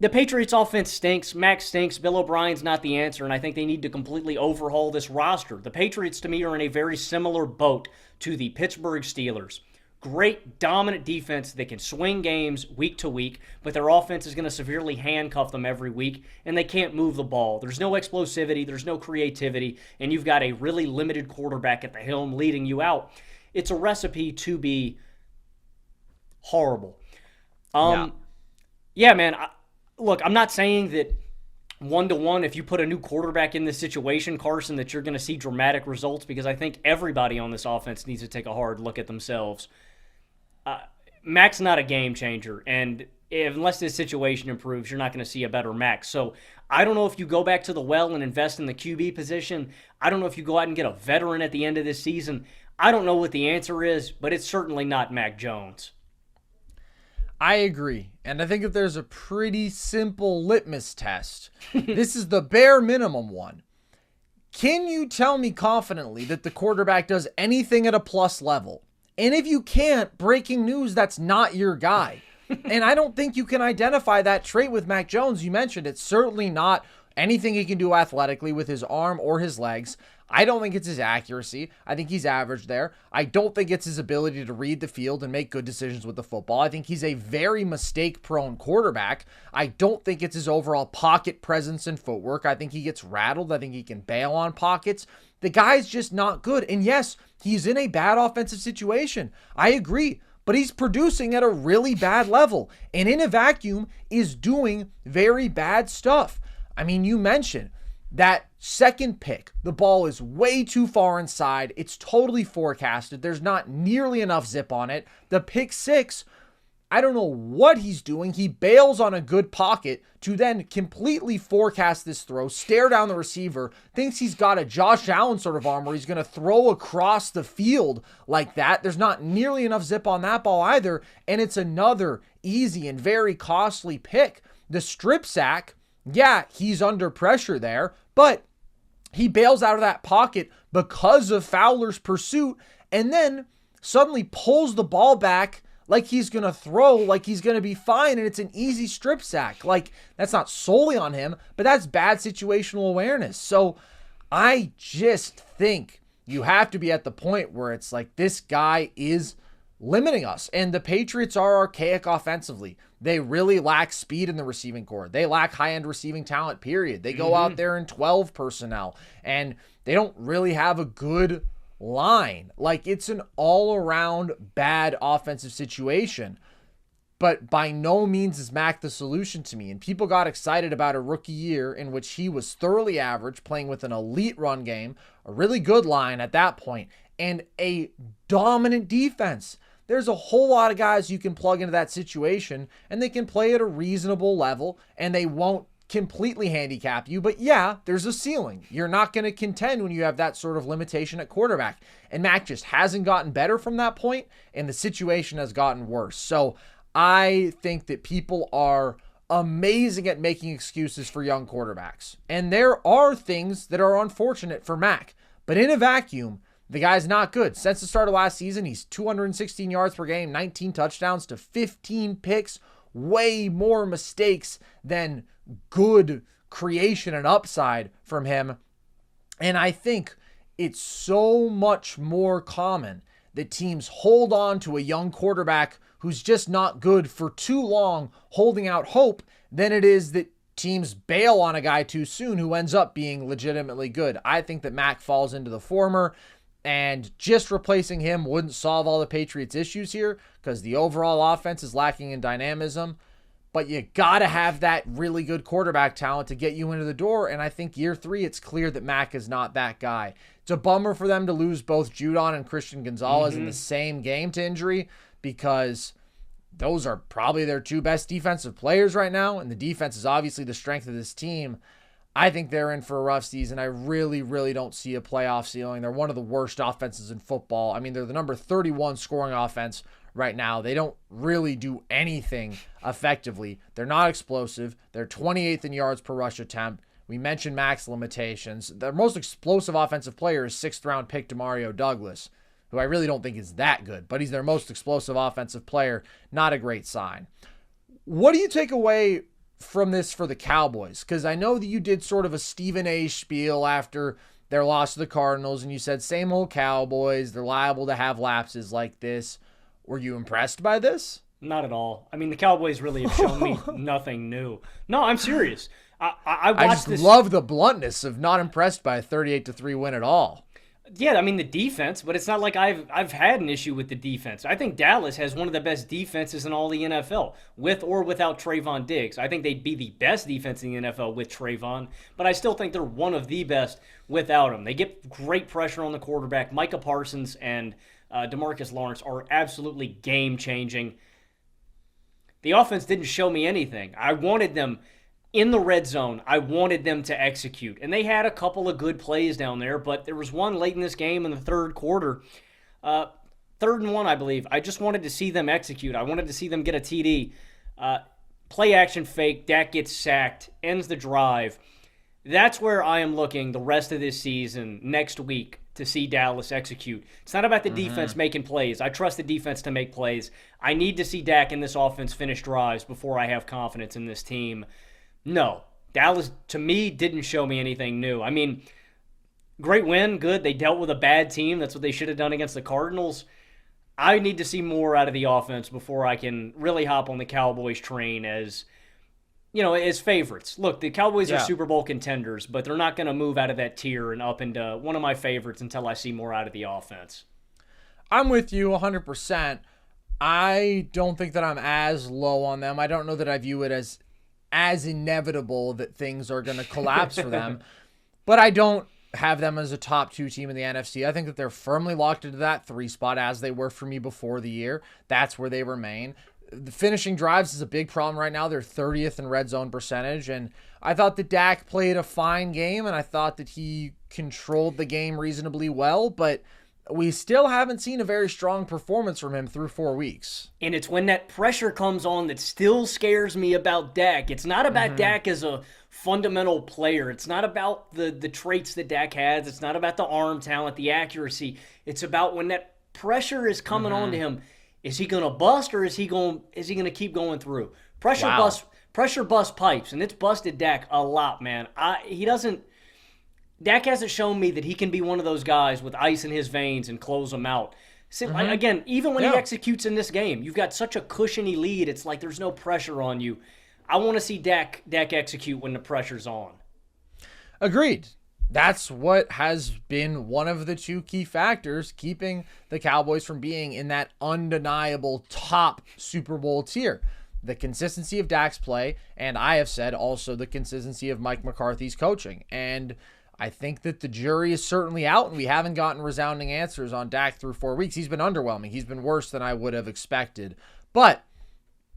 The Patriots offense stinks. Mac stinks. Bill O'Brien's not the answer, and I think they need to completely overhaul this roster. The Patriots, to me, are in a very similar boat to the Pittsburgh Steelers. Great, dominant defense that can swing games week to week, but their offense is going to severely handcuff them every week, and they can't move the ball. There's no explosivity. There's no creativity, and you've got a really limited quarterback at the helm leading you out. It's a recipe to be horrible. Yeah, man, look, I'm not saying that 1-to-1, if you put a new quarterback in this situation, Carson, that you're going to see dramatic results because I think everybody on this offense needs to take a hard look at themselves. Mac's not a game changer, and unless this situation improves, you're not going to see a better Mac. So I don't know if you go back to the well and invest in the QB position. I don't know if you go out and get a veteran at the end of this season. I don't know what the answer is, but it's certainly not Mac Jones. I agree. And I think if there's a pretty simple litmus test, this is the bare minimum one. Can you tell me confidently that the quarterback does anything at a plus level? And if you can't, breaking news, that's not your guy. And I don't think you can identify that trait with Mac Jones. You mentioned it's certainly not anything he can do athletically with his arm or his legs. I don't think it's his accuracy. I think he's average there. I don't think it's his ability to read the field and make good decisions with the football. I think he's a very mistake-prone quarterback. I don't think it's his overall pocket presence and footwork. I think he gets rattled. I think he can bail on pockets. The guy's just not good. And yes, he's in a bad offensive situation. I agree. but he's producing at a really bad level, and in a vacuum is doing very bad stuff. I mean, you mentioned that second pick, the ball is way too far inside. It's totally forecasted. There's not nearly enough zip on it. The pick six, I don't know what he's doing. He bails on a good pocket to then completely forecast this throw, stare down the receiver, thinks he's got a Josh Allen sort of arm where he's going to throw across the field like that. There's not nearly enough zip on that ball either, and it's another easy and very costly pick. The strip sack, yeah, he's under pressure there, but he bails out of that pocket because of Fowler's pursuit and then suddenly pulls the ball back like he's going to throw, like he's going to be fine, and it's an easy strip sack. Like, that's not solely on him, but that's bad situational awareness. So I just think you have to be at the point where it's like this guy is limiting us. And the Patriots are archaic offensively. They really lack speed in the receiving core. They lack high-end receiving talent, period. They go out there in 12 personnel, and they don't really have a good line. Like, it's an all-around bad offensive situation. But by no means is Mac the solution to me. And people got excited about a rookie year in which he was thoroughly average, playing with an elite run game, a really good line at that point, and a dominant defense. There's a whole lot of guys you can plug into that situation, and they can play at a reasonable level, and they won't completely handicap you. But yeah, there's a ceiling. You're not going to contend when you have that sort of limitation at quarterback. And Mac just hasn't gotten better from that point, and the situation has gotten worse. So I think that people are amazing at making excuses for young quarterbacks. And there are things that are unfortunate for Mac. But in a vacuum, the guy's not good. Since the start of last season, he's 216 yards per game, 19 touchdowns to 15 picks, way more mistakes than good creation and upside from him. And I think it's so much more common that teams hold on to a young quarterback who's just not good for too long, holding out hope, than it is that teams bail on a guy too soon who ends up being legitimately good. I think that Mac falls into the former, and just replacing him wouldn't solve all the Patriots' issues here because the overall offense is lacking in dynamism. But you got to have that really good quarterback talent to get you into the door. And I think year 3, it's clear that Mac is not that guy. It's a bummer for them to lose both Judon and Christian Gonzalez in the same game to injury, because those are probably their 2 best defensive players right now. And the defense is obviously the strength of this team. I think they're in for a rough season. I really, really don't see a playoff ceiling. They're one of the worst offenses in football. I mean, they're the number 31 scoring offense right now. They don't really do anything effectively. They're not explosive. They're 28th in yards per rush attempt. We mentioned Mac's limitations. Their most explosive offensive player is 6th-round pick Demario Douglas, who I really don't think is that good, but he's their most explosive offensive player. Not a great sign. What do you take away from this for the Cowboys? Because I know that you did sort of a Stephen A. spiel after their loss to the Cardinals, and you said, same old Cowboys, they're liable to have lapses like this. Were you impressed by this? Not at all. I mean, the Cowboys really have shown me nothing new. No, I'm serious. I watched this. Love the bluntness of not impressed by a 38-3 win at all. Yeah, I mean the defense, but it's not like I've had an issue with the defense. I think Dallas has one of the best defenses in all the NFL, with or without Trayvon Diggs. I think they'd be the best defense in the NFL with Trayvon, but I still think they're one of the best without him. They get great pressure on the quarterback. Micah Parsons and DeMarcus Lawrence are absolutely game-changing. The offense didn't show me anything. I wanted them in the red zone. I wanted them to execute. And they had a couple of good plays down there, but there was one late in this game in the third quarter. 3rd and 1, I believe. I just wanted to see them execute. I wanted to see them get a TD. Play action fake. Dak gets sacked. Ends the drive. That's where I am looking the rest of this season, next week, to see Dallas execute. It's not about the defense making plays. I trust the defense to make plays. I need to see Dak and this offense finish drives before I have confidence in this team. No, Dallas, to me, didn't show me anything new. I mean, great win, good. They dealt with a bad team. That's what they should have done against the Cardinals. I need to see more out of the offense before I can really hop on the Cowboys train as, as favorites. Look, the Cowboys are Super Bowl contenders, but they're not going to move out of that tier and up into one of my favorites until I see more out of the offense. I'm with you 100%. I don't think that I'm as low on them. I don't know that I view it as inevitable that things are going to collapse for them, but I don't have them as a top 2 team in the NFC. I think that they're firmly locked into that 3 spot as they were for me before the year. That's where they remain. The finishing drives is a big problem right now. They're 30th in red zone percentage, and I thought that Dak played a fine game, and I thought that he controlled the game reasonably well, but we still haven't seen a very strong performance from him through 4 weeks. And it's when that pressure comes on that still scares me about Dak. It's not about Dak as a fundamental player. It's not about the traits that Dak has. It's not about the arm talent, the accuracy. It's about when that pressure is coming on to him. Is he going to bust, or is he going to keep going through? Pressure bust pipes, and it's busted Dak a lot, man. Dak hasn't shown me that he can be one of those guys with ice in his veins and close them out. Again, even when he executes in this game, you've got such a cushiony lead. It's like there's no pressure on you. I want to see Dak execute when the pressure's on. Agreed. That's what has been one of the 2 key factors keeping the Cowboys from being in that undeniable top Super Bowl tier. The consistency of Dak's play, and I have said also the consistency of Mike McCarthy's coaching. And I think that the jury is certainly out, and we haven't gotten resounding answers on Dak through 4 weeks. He's been underwhelming. He's been worse than I would have expected. But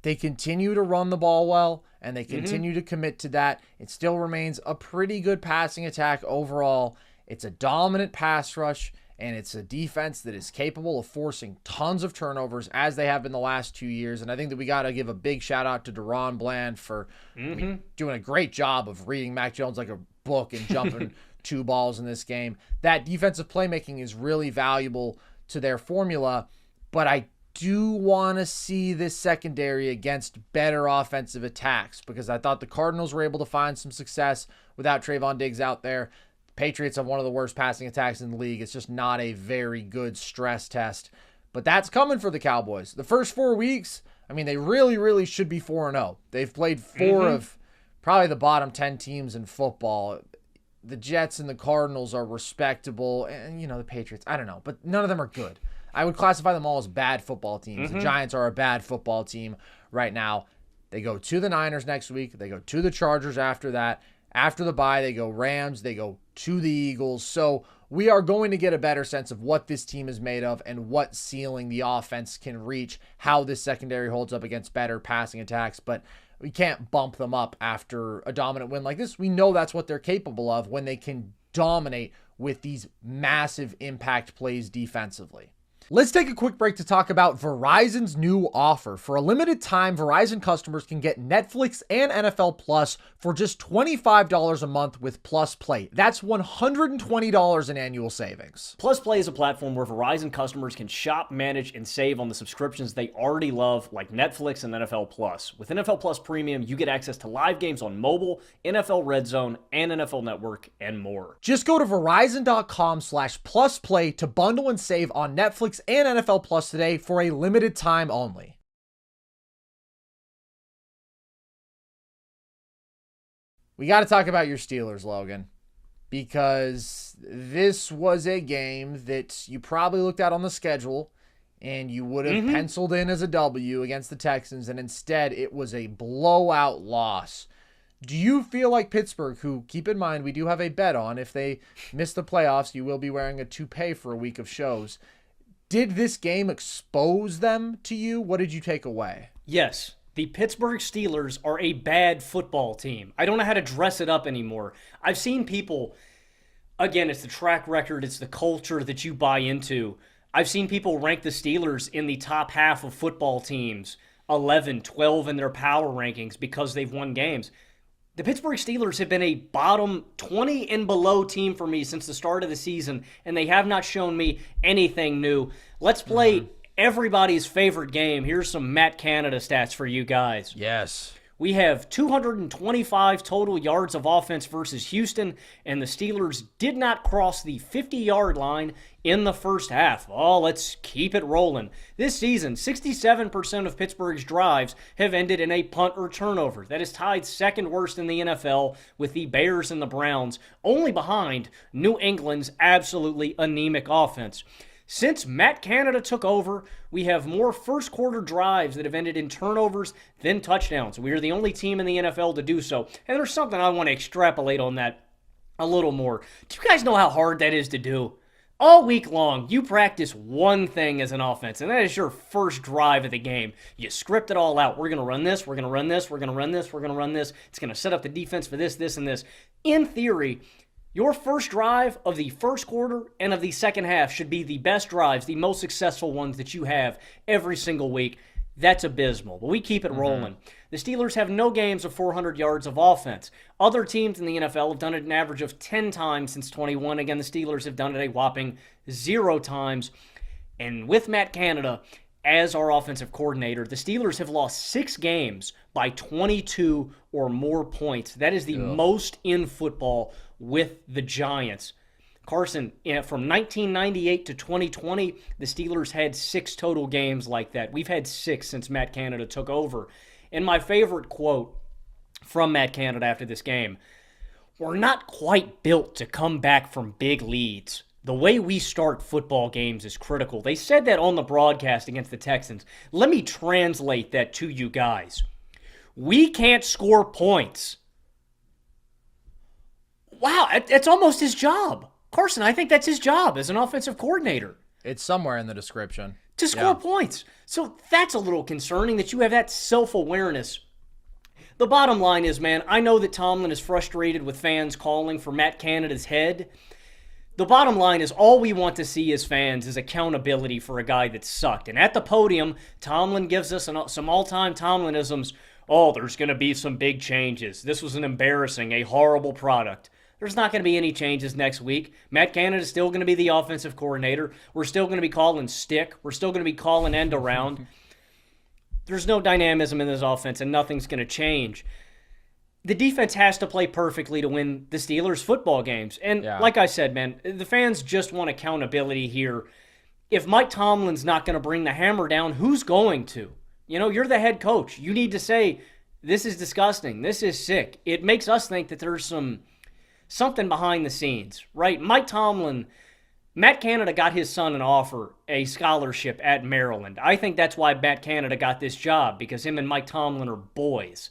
they continue to run the ball well, and they continue to commit to that. It still remains a pretty good passing attack overall. It's a dominant pass rush, and it's a defense that is capable of forcing tons of turnovers, as they have been the last 2 years. And I think that we got to give a big shout out to Deron Bland for doing a great job of reading Mac Jones like a book and jumping 2 balls in this game. That defensive playmaking is really valuable to their formula, but I do want to see this secondary against better offensive attacks, because I thought the Cardinals were able to find some success without Trayvon Diggs out there. The Patriots have one of the worst passing attacks in the league. It's just not a very good stress test, but that's coming for the Cowboys. The first 4 weeks, I mean, they really, really should be 4-0. They've played 4 of probably the bottom 10 teams in football. The Jets and the Cardinals are respectable, and, the Patriots, I don't know, but none of them are good. I would classify them all as bad football teams. The Giants are a bad football team right now. They go to the Niners next week. They go to the Chargers after that. After the bye, they go Rams. They go to the Eagles. So we are going to get a better sense of what this team is made of and what ceiling the offense can reach, how this secondary holds up against better passing attacks. But we can't bump them up after a dominant win like this. We know that's what they're capable of when they can dominate with these massive impact plays defensively. Let's take a quick break to talk about Verizon's new offer. For a limited time, Verizon customers can get Netflix and NFL Plus for just $25 a month with Plus Play. That's $120 in annual savings. Plus Play is a platform where Verizon customers can shop, manage, and save on the subscriptions they already love, like Netflix and NFL Plus. With NFL Plus Premium, you get access to live games on mobile, NFL Red Zone, and NFL Network, and more. Just go to Verizon.com/plusplay to bundle and save on Netflix and NFL Plus today for a limited time only. We got to talk about your Steelers, Logan, because this was a game that you probably looked at on the schedule and you would have penciled in as a W against the Texans, and instead it was a blowout loss. Do you feel like Pittsburgh, who, keep in mind, we do have a bet on, if they miss the playoffs, you will be wearing a toupee for a week of shows, did this game expose them to you? What did you take away? Yes. The Pittsburgh Steelers are a bad football team. I don't know how to dress it up anymore. I've seen people, again, it's the track record, it's the culture that you buy into. I've seen people rank the Steelers in the top half of football teams, 11, 12 in their power rankings because they've won games. The Pittsburgh Steelers have been a bottom 20 and below team for me since the start of the season, and they have not shown me anything new. Let's play everybody's favorite game. Here's some Matt Canada stats for you guys. Yes. We have 225 total yards of offense versus Houston, and the Steelers did not cross the 50-yard line in the first half. Oh, let's keep it rolling. This season, 67% of Pittsburgh's drives have ended in a punt or turnover. That is tied second worst in the NFL with the Bears and the Browns, only behind New England's absolutely anemic offense. Since Matt Canada took over, we have more first quarter drives that have ended in turnovers than touchdowns. We are the only team in the NFL to do so. And there's something I want to extrapolate on that a little more. Do you guys know how hard that is to do? All week long, you practice one thing as an offense, and that is your first drive of the game. You script it all out. We're going to run this, we're going to run this, we're going to run this, we're going to run this. It's going to set up the defense for this, this, and this. In theory, your first drive of the first quarter and of the second half should be the best drives, the most successful ones that you have every single week. That's abysmal, but we keep it rolling. The Steelers have no games of 400 yards of offense. Other teams in the NFL have done it an average of 10 times since 21. Again, the Steelers have done it a whopping 0 times. And with Matt Canada as our offensive coordinator, the Steelers have lost 6 games by 22 or more points. That is the most in football with the Giants. Carson, from 1998 to 2020, the Steelers had 6 total games like that. We've had 6 since Matt Canada took over. And my favorite quote from Matt Canada after this game, "We're not quite built to come back from big leads. The way we start football games is critical." They said that on the broadcast against the Texans. Let me translate that to you guys. We can't score points. Wow, that's almost his job. Carson, I think that's his job as an offensive coordinator. It's somewhere in the description. To score points. So that's a little concerning that you have that self-awareness. The bottom line is, man, I know that Tomlin is frustrated with fans calling for Matt Canada's head. The bottom line is all we want to see as fans is accountability for a guy that sucked. And at the podium, Tomlin gives us some all-time Tomlinisms. Oh, there's going to be some big changes. This was an embarrassing, a horrible product. There's not going to be any changes next week. Matt Canada is still going to be the offensive coordinator. We're still going to be calling stick. We're still going to be calling end around. There's no dynamism in this offense, and nothing's going to change. The defense has to play perfectly to win the Steelers football games. And like I said, man, the fans just want accountability here. If Mike Tomlin's not going to bring the hammer down, who's going to? You know, you're the head coach. You need to say, this is disgusting. This is sick. It makes us think that there's something behind the scenes, right? Mike Tomlin, Matt Canada got his son an offer, a scholarship at Maryland. I think that's why Matt Canada got this job, because him and Mike Tomlin are boys.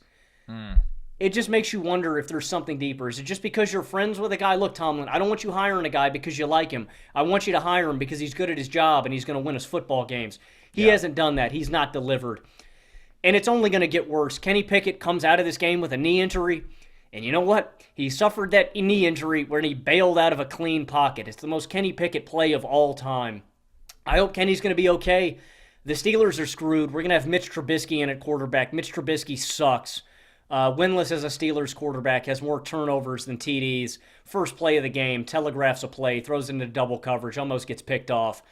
It just makes you wonder if there's something deeper. Is it just because you're friends with a guy? Look, Tomlin, I don't want you hiring a guy because you like him. I want you to hire him because he's good at his job and he's going to win us football games. He hasn't done that. He's not delivered. And it's only going to get worse. Kenny Pickett comes out of this game with a knee injury. And you know what? He suffered that knee injury when he bailed out of a clean pocket. It's the most Kenny Pickett play of all time. I hope Kenny's going to be okay. The Steelers are screwed. We're going to have Mitch Trubisky in at quarterback. Mitch Trubisky sucks. Winless as a Steelers quarterback, has more turnovers than TDs. First play of the game, telegraphs a play, throws into double coverage, almost gets picked off.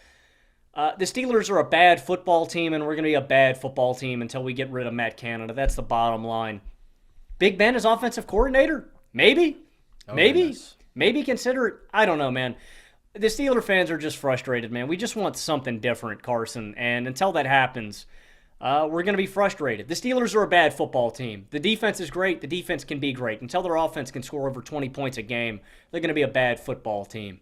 The Steelers are a bad football team, and we're going to be a bad football team until we get rid of Matt Canada. That's the bottom line. Big Ben as offensive coordinator? Maybe. Maybe consider it. I don't know, man. The Steeler fans are just frustrated, man. We just want something different, Carson. And until that happens, we're going to be frustrated. The Steelers are a bad football team. The defense is great. The defense can be great. Until their offense can score over 20 points a game, they're going to be a bad football team.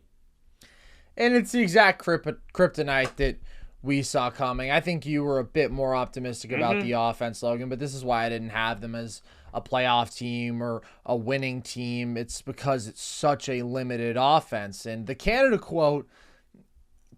And it's the exact kryptonite that we saw coming. I think you were a bit more optimistic about the offense, Logan, but this is why I didn't have them as a playoff team or a winning team. It's because it's such a limited offense. And the Canada quote,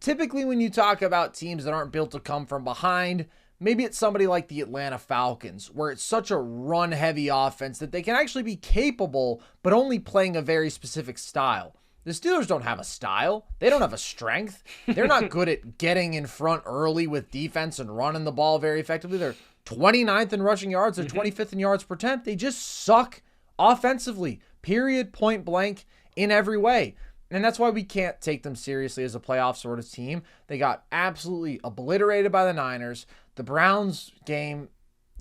typically when you talk about teams that aren't built to come from behind, maybe it's somebody like the Atlanta Falcons, where it's such a run-heavy offense that they can actually be capable, but only playing a very specific style. The Steelers don't have a style. They don't have a strength. They're not good at getting in front early with defense and running the ball very effectively. They're 29th in rushing yards. They're 25th in yards per attempt. They just suck offensively, period, point blank, in every way. And that's why we can't take them seriously as a playoff sort of team. They got absolutely obliterated by the Niners. The Browns game,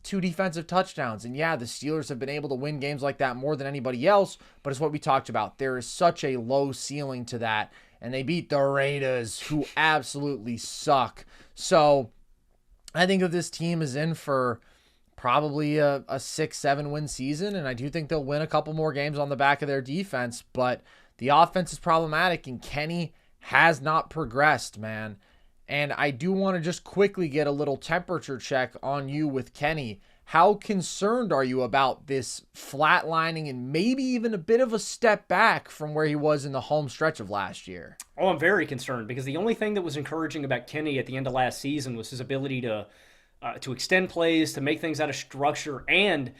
2 defensive touchdowns. And yeah, the Steelers have been able to win games like that more than anybody else, but it's what we talked about. There is such a low ceiling to that. And they beat the Raiders, who absolutely suck. So I think that this team is in for probably a 6-7 win season, and I do think they'll win a couple more games on the back of their defense, but the offense is problematic, and Kenny has not progressed, man. And I do want to just quickly get a little temperature check on you with Kenny. How concerned are you about this flatlining and maybe even a bit of a step back from where he was in the home stretch of last year? Oh, I'm very concerned because the only thing that was encouraging about Kenny at the end of last season was his ability to extend plays, to make things out of structure, and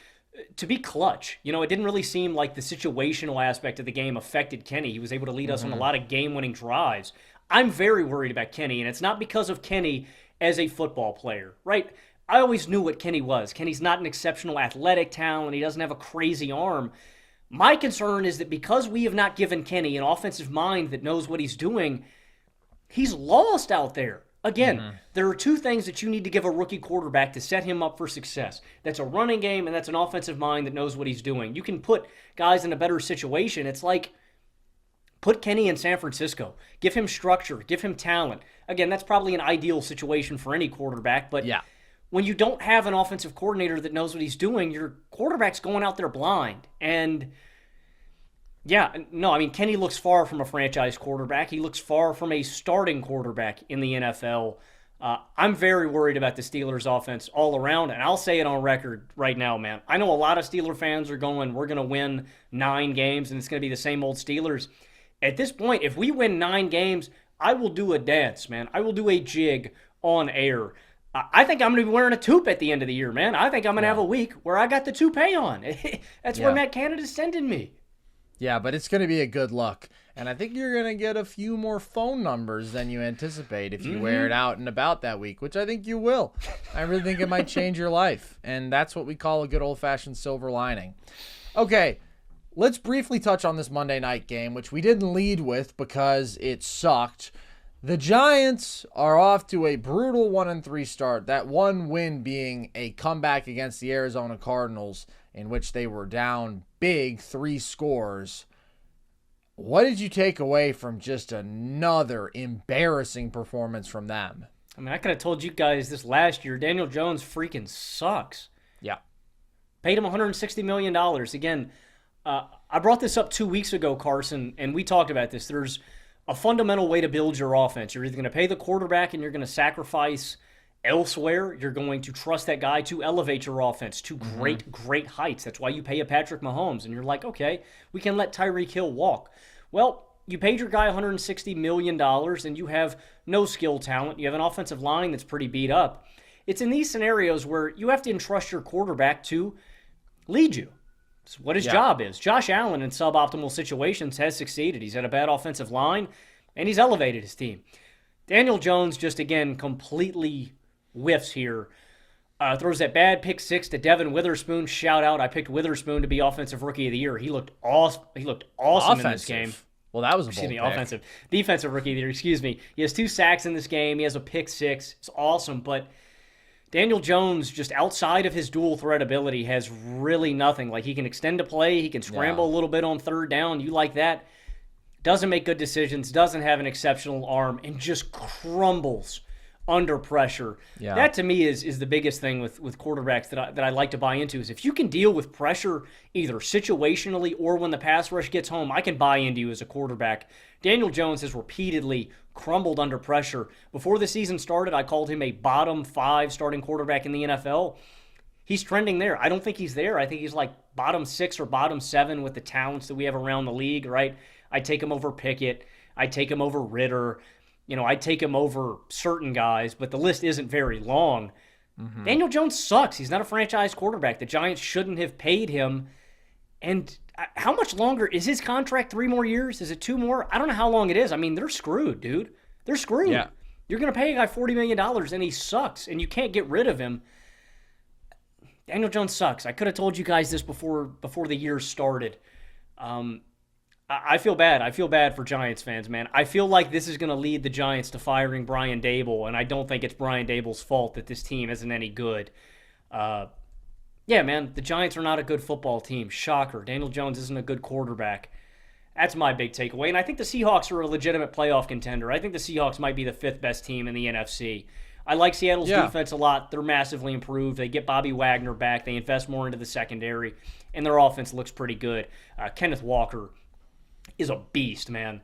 to be clutch. You know, it didn't really seem like the situational aspect of the game affected Kenny. He was able to lead us on a lot of game-winning drives. I'm very worried about Kenny, and it's not because of Kenny as a football player, right? I always knew what Kenny was. Kenny's not an exceptional athletic talent. He doesn't have a crazy arm. My concern is that because we have not given Kenny an offensive mind that knows what he's doing, he's lost out there. Again, there are two things that you need to give a rookie quarterback to set him up for success. That's a running game, and that's an offensive mind that knows what he's doing. You can put guys in a better situation. It's like, put Kenny in San Francisco. Give him structure. Give him talent. Again, that's probably an ideal situation for any quarterback, but when you don't have an offensive coordinator that knows what he's doing, your quarterback's going out there blind. And Kenny looks far from a franchise quarterback. He looks far from a starting quarterback in the NFL. I'm very worried about the Steelers' offense all around, and I'll say it on record right now, man. I know a lot of Steeler fans are going, we're going to win 9 games, and it's going to be the same old Steelers. At this point, if we win 9 games, I will do a dance, man. I will do a jig on air. I think I'm going to be wearing a toupee at the end of the year, man. I think I'm going to have a week where I got the toupee on. That's where Matt Canada's sending me. Yeah, but it's going to be a good look. And I think you're going to get a few more phone numbers than you anticipate if you wear it out and about that week, which I think you will. I really think it might change your life. And that's what we call a good old-fashioned silver lining. Okay, let's briefly touch on this Monday night game, which we didn't lead with because it sucked. The Giants are off to a brutal 1-3 start, that one win being a comeback against the Arizona Cardinals in which they were down big 3 scores. What did you take away from just another embarrassing performance from them? I mean, I could have told you guys this last year. Daniel Jones freaking sucks. Yeah. Paid him $160 million. Again, I brought this up 2 weeks ago, Carson, and we talked about this. There's a fundamental way to build your offense. You're either going to pay the quarterback and you're going to sacrifice elsewhere. You're going to trust that guy to elevate your offense to great heights. That's why you pay a Patrick Mahomes. And you're like, okay, we can let Tyreek Hill walk. Well, you paid your guy $160 million and you have no skill talent. You have an offensive line that's pretty beat up. It's in these scenarios where you have to entrust your quarterback to lead you. It's what his job is. Josh Allen in suboptimal situations has succeeded. He's had a bad offensive line, and he's elevated his team. Daniel Jones just, again, completely whiffs here. Throws that bad pick 6 to Devin Witherspoon. Shout out. I picked Witherspoon to be Offensive Rookie of the Year. He looked awesome. He looked awesome in this game. Well, that was a bold pick. Offensive. Defensive Rookie of the Year, excuse me. He has 2 sacks in this game. He has a pick 6. It's awesome, but Daniel Jones, just outside of his dual threat ability, has really nothing. Like, he can extend a play. He can scramble a little bit on third down. You like that. Doesn't make good decisions. Doesn't have an exceptional arm. And just crumbles under pressure. Yeah. That, to me, is the biggest thing with quarterbacks that I like to buy into is if you can deal with pressure either situationally or when the pass rush gets home, I can buy into you as a quarterback. Daniel Jones has repeatedly crumbled under pressure. Before the season started, I called him a bottom 5 starting quarterback in the NFL. He's trending there. I don't think he's there. I think he's like bottom 6 or bottom 7 with the talents that we have around the league, right? I take him over Pickett. I take him over Ritter. You know, I take him over certain guys, but the list isn't very long. Daniel Jones sucks. He's not a franchise quarterback. The Giants shouldn't have paid him. And how much longer? Is his contract 3 more years? Is it 2 more? I don't know how long it is. I mean, they're screwed, dude. They're screwed. Yeah. You're going to pay a guy $40 million, and he sucks, and you can't get rid of him. Daniel Jones sucks. I could have told you guys this before the year started. I feel bad. I feel bad for Giants fans, man. I feel like this is going to lead the Giants to firing Brian Daboll, and I don't think it's Brian Daboll's fault that this team isn't any good. Yeah, man, the Giants are not a good football team. Shocker. Daniel Jones isn't a good quarterback. That's my big takeaway. And I think the Seahawks are a legitimate playoff contender. I think the Seahawks might be the 5th best team in the NFC. I like Seattle's defense a lot. They're massively improved. They get Bobby Wagner back. They invest more into the secondary, and their offense looks pretty good. Kenneth Walker is a beast, man.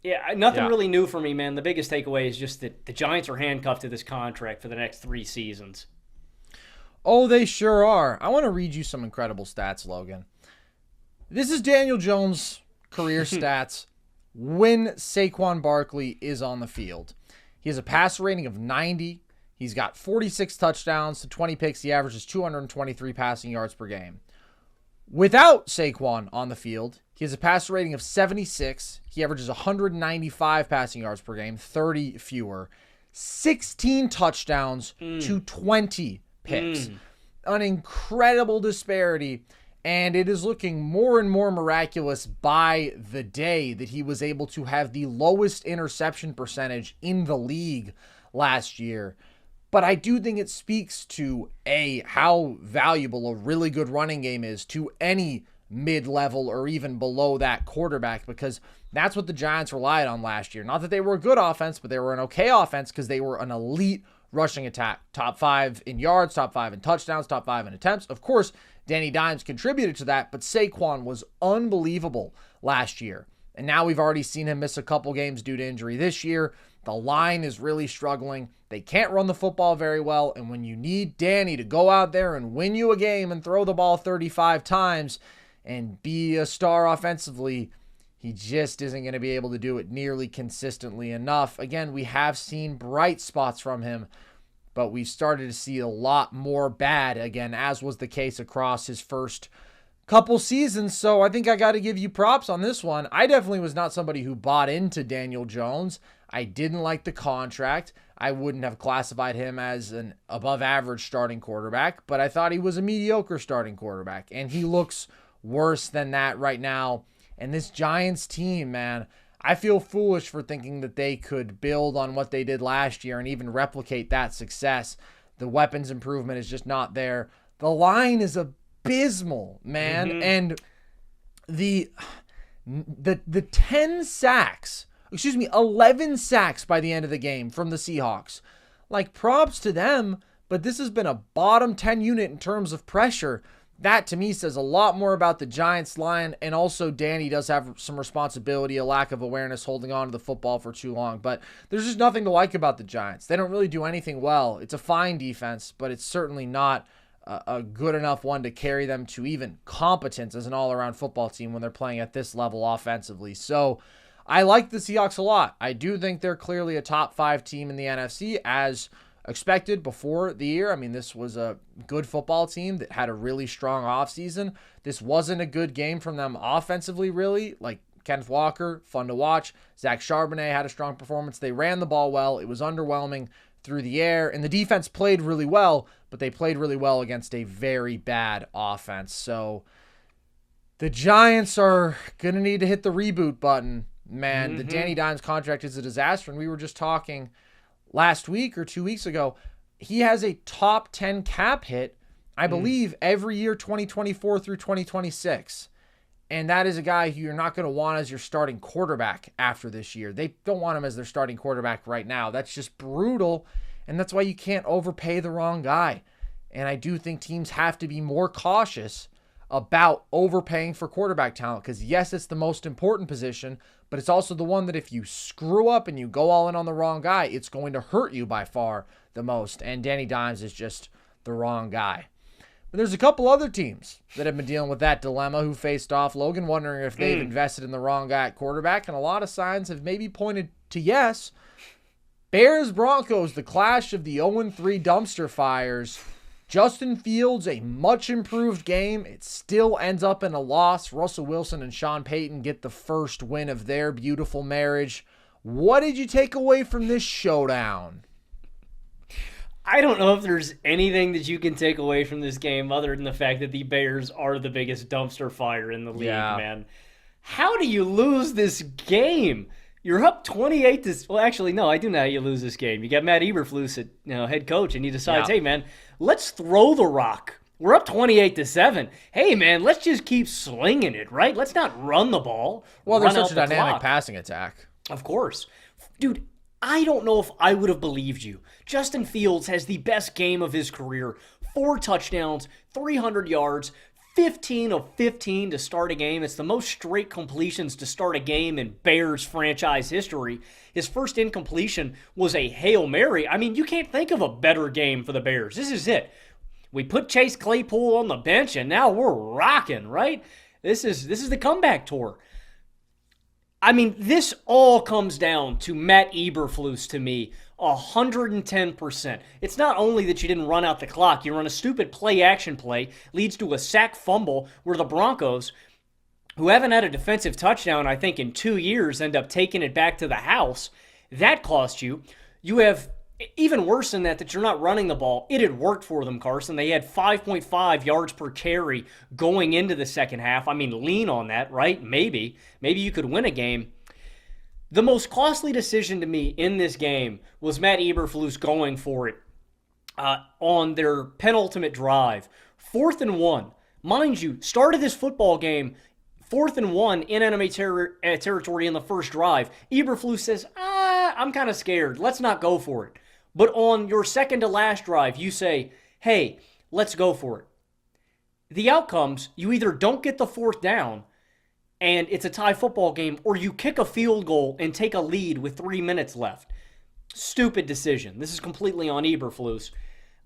Yeah, nothing really new for me, man. The biggest takeaway is just that the Giants are handcuffed to this contract for the next 3 seasons. Oh, they sure are. I want to read you some incredible stats, Logan. This is Daniel Jones' career stats when Saquon Barkley is on the field. He has a passer rating of 90. He's got 46 touchdowns to 20 picks. He averages 223 passing yards per game. Without Saquon on the field, he has a passer rating of 76. He averages 195 passing yards per game, 30 fewer. 16 touchdowns to 20 picks. An incredible disparity, and it is looking more and more miraculous by the day that he was able to have the lowest interception percentage in the league last year. But I do think it speaks to, how valuable a really good running game is to any mid-level or even below that quarterback, because that's what the Giants relied on last year. Not that they were a good offense, but they were an okay offense because they were an elite rushing attack. Top 5 in yards, top 5 in touchdowns, top 5 in attempts. Of course, Danny Dimes contributed to that, but Saquon was unbelievable last year. And now we've already seen him miss a couple games due to injury this year. The line is really struggling. They can't run the football very well. And when you need Danny to go out there and win you a game and throw the ball 35 times and be a star offensively, he just isn't going to be able to do it nearly consistently enough. Again, we have seen bright spots from him, but we've started to see a lot more bad again, as was the case across his first couple seasons. So I think I got to give you props on this one. I definitely was not somebody who bought into Daniel Jones. I didn't like the contract. I wouldn't have classified him as an above average starting quarterback, but I thought he was a mediocre starting quarterback, and he looks worse than that right now. And this Giants team, man, I feel foolish for thinking that they could build on what they did last year and even replicate that success. The weapons improvement is just not there. The line is abysmal, man. And the 11 sacks by the end of the game from the Seahawks. Like, props to them, but this has been a bottom 10 unit in terms of pressure. That, to me, says a lot more about the Giants line, and also Danny does have some responsibility, a lack of awareness holding on to the football for too long. But there's just nothing to like about the Giants. They don't really do anything well. It's a fine defense, but it's certainly not a good enough one to carry them to even competence as an all-around football team when they're playing at this level offensively. So I like the Seahawks a lot. I do think they're clearly a top 5 team in the NFC, as expected before the year. I mean, this was a good football team that had a really strong offseason. This wasn't a good game from them offensively, really. Like, Kenneth Walker, fun to watch. Zach Charbonnet had a strong performance. They ran the ball well. It was underwhelming through the air, and the defense played really well, but they played really well against a very bad offense. So the Giants are going to need to hit the reboot button, man. The Danny Dimes contract is a disaster, and we were just talking last week or 2 weeks ago. He has a top 10 cap hit, I believe, every year 2024 through 2026. And that is a guy who you're not going to want as your starting quarterback after this year. They don't want him as their starting quarterback right now. That's just brutal. And that's why you can't overpay the wrong guy. And I do think teams have to be more cautious about overpaying for quarterback talent, because yes, it's the most important position, but it's also the one that if you screw up and you go all in on the wrong guy, it's going to hurt you by far the most. And Danny Dimes is just the wrong guy. But there's a couple other teams that have been dealing with that dilemma who faced off. Logan wondering if they've invested in the wrong guy at quarterback, and a lot of signs have maybe pointed to yes. Bears-Broncos, the clash of the 0-3 dumpster fires. Justin Fields, a much improved game. It still ends up in a loss. Russell Wilson and Sean Payton get the first win of their beautiful marriage. What did you take away from this showdown? I don't know if there's anything that you can take away from this game other than the fact that the Bears are the biggest dumpster fire in the league, man. How do you lose this game? You're up 28 to... Well, actually, no, I do know how you lose this game. You got Matt Eberflus at head coach, and he decides, hey, man, let's throw the rock. We're up 28-7. Hey, man, let's just keep slinging it, right? Let's not run the ball. Well, there's such a dynamic passing attack. Of course. Dude, I don't know if I would have believed you. Justin Fields has the best game of his career. 4 touchdowns, 300 yards, 15 of 15 to start a game. It's the most straight completions to start a game in Bears franchise history. His first incompletion was a Hail Mary. I mean, you can't think of a better game for the Bears. This is it. We put Chase Claypool on the bench, and now we're rocking, right? This is the comeback tour. I mean, this all comes down to Matt Eberflus to me, 110%. It's not only that you didn't run out the clock, you run a stupid play-action play, leads to a sack fumble where the Broncos, who haven't had a defensive touchdown, I think, in 2 years, end up taking it back to the house. That cost you. You have, even worse than that you're not running the ball. It had worked for them, Carson. They had 5.5 yards per carry going into the second half. I mean, lean on that, right? Maybe you could win a game. The most costly decision to me in this game was Matt Eberflus going for it on their penultimate drive. 4th and 1. Mind you, started this football game 4th and 1 in enemy territory in the first drive. Eberflus says, I'm kind of scared. Let's not go for it. But on your second to last drive, you say, hey, let's go for it. The outcomes, you either don't get the 4th down and it's a tie football game, or you kick a field goal and take a lead with 3 minutes left. Stupid decision. This is completely on Eberflus.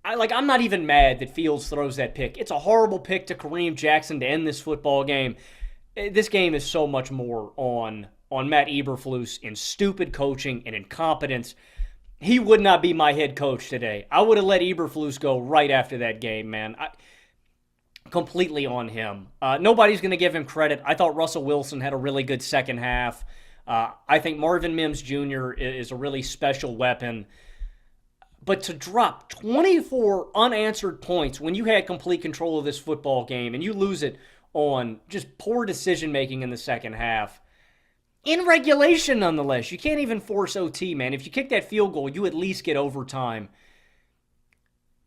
I'm not even mad that Fields throws that pick. It's a horrible pick to Kareem Jackson to end this football game. This game is so much more on Matt Eberflus in stupid coaching and incompetence. He would not be my head coach today. I would have let Eberflus go right after that game, man. Completely on him. Nobody's going to give him credit. I thought Russell Wilson had a really good second half. I think Marvin Mims Jr. is a really special weapon. But to drop 24 unanswered points when you had complete control of this football game and you lose it on just poor decision-making in the second half, in regulation nonetheless, you can't even force OT, man. If you kick that field goal, you at least get overtime.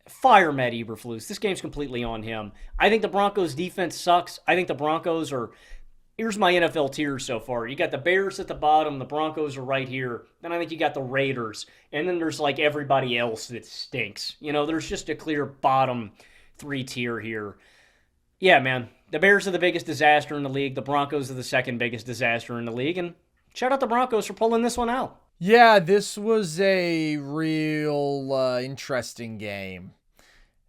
Fire Matt Eberflus. This game's completely on him. I think the Broncos' defense sucks. I think the Broncos are... Here's my NFL tiers so far. You got the Bears at the bottom. The Broncos are right here. Then I think you got the Raiders. And then there's like everybody else that stinks. There's just a clear bottom 3 tier here. Yeah, man. The Bears are the biggest disaster in the league. The Broncos are the second biggest disaster in the league. And shout out the Broncos for pulling this one out. Yeah, this was a real interesting game.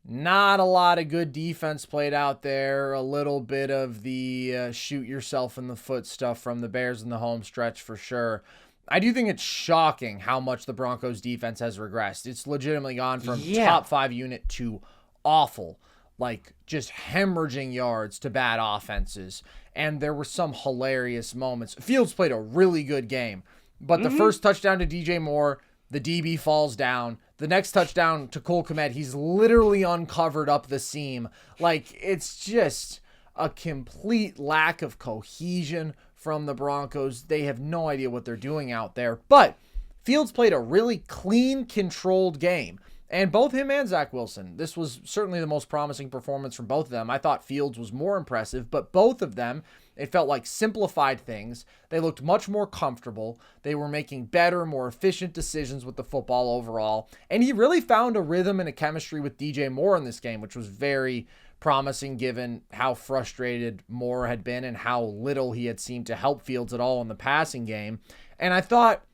Not a lot of good defense played out there. A little bit of the shoot yourself in the foot stuff from the Bears in the home stretch for sure. I do think it's shocking how much the Broncos defense has regressed. It's legitimately gone from top 5 unit to awful, like just hemorrhaging yards to bad offenses. And there were some hilarious moments. Fields played a really good game, but the first touchdown to DJ Moore, the DB falls down. The next touchdown to Cole Kmet, he's literally uncovered up the seam. Like, it's just a complete lack of cohesion from the Broncos. They have no idea what they're doing out there. But Fields played a really clean, controlled game. And both him and Zach Wilson, this was certainly the most promising performance from both of them. I thought Fields was more impressive, but both of them, it felt like simplified things. They looked much more comfortable. They were making better, more efficient decisions with the football overall. And he really found a rhythm and a chemistry with DJ Moore in this game, which was very promising given how frustrated Moore had been and how little he had seemed to help Fields at all in the passing game. And I thought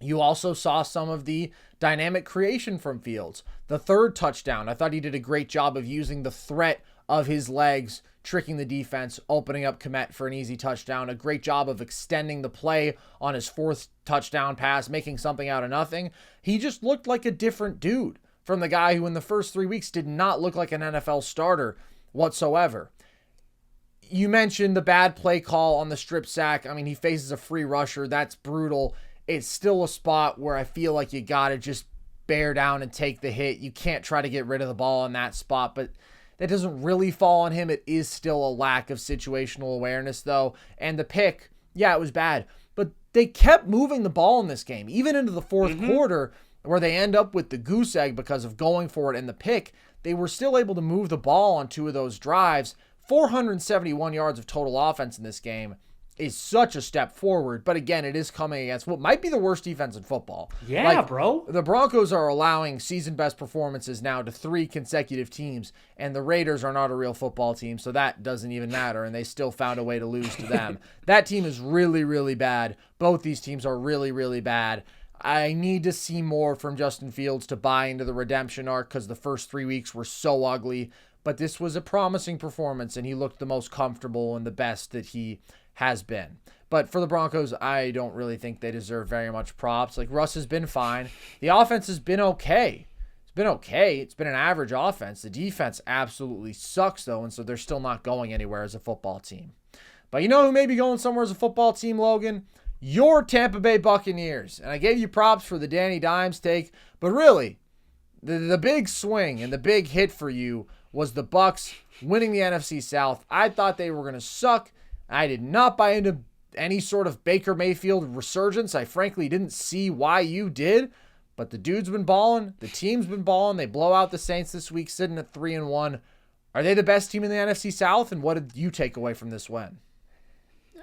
you also saw some of the dynamic creation from Fields. The third touchdown, I thought he did a great job of using the threat of his legs, tricking the defense, opening up Kmet for an easy touchdown. A great job of extending the play on his 4th touchdown pass, making something out of nothing. He just looked like a different dude from the guy who in the first 3 weeks did not look like an NFL starter whatsoever. You mentioned the bad play call on the strip sack. I mean, he faces a free rusher. That's brutal. It's still a spot where I feel like you got to just bear down and take the hit. You can't try to get rid of the ball in that spot, but that doesn't really fall on him. It is still a lack of situational awareness, though. And the pick, yeah, it was bad. But they kept moving the ball in this game, even into the fourth quarter, where they end up with the goose egg because of going for it and the pick. They were still able to move the ball on 2 of those drives. 471 yards of total offense in this game. is such a step forward. But again, it is coming against what might be the worst defense in football. Yeah, bro. The Broncos are allowing season best performances now to 3 consecutive teams, and the Raiders are not a real football team, so that doesn't even matter, and they still found a way to lose to them. That team is really, really bad. Both these teams are really, really bad. I need to see more from Justin Fields to buy into the redemption arc because the first 3 weeks were so ugly, but this was a promising performance, and he looked the most comfortable and the best that he has been. But for the Broncos, I don't really think they deserve very much props. Like, Russ has been fine. The offense has been okay. It's been an average offense. The defense absolutely sucks, though, and so they're still not going anywhere as a football team. But you know who may be going somewhere as a football team, Logan? Your Tampa Bay Buccaneers. And I gave you props for the Danny Dimes take, but really, the big swing and the big hit for you was the Bucs winning the NFC South. I thought they were going to suck. I did not buy into any sort of Baker Mayfield resurgence. I frankly didn't see why you did, but the dude's been balling. The team's been balling. They blow out the Saints this week, sitting at 3-1. Are they the best team in the NFC South? And what did you take away from this win?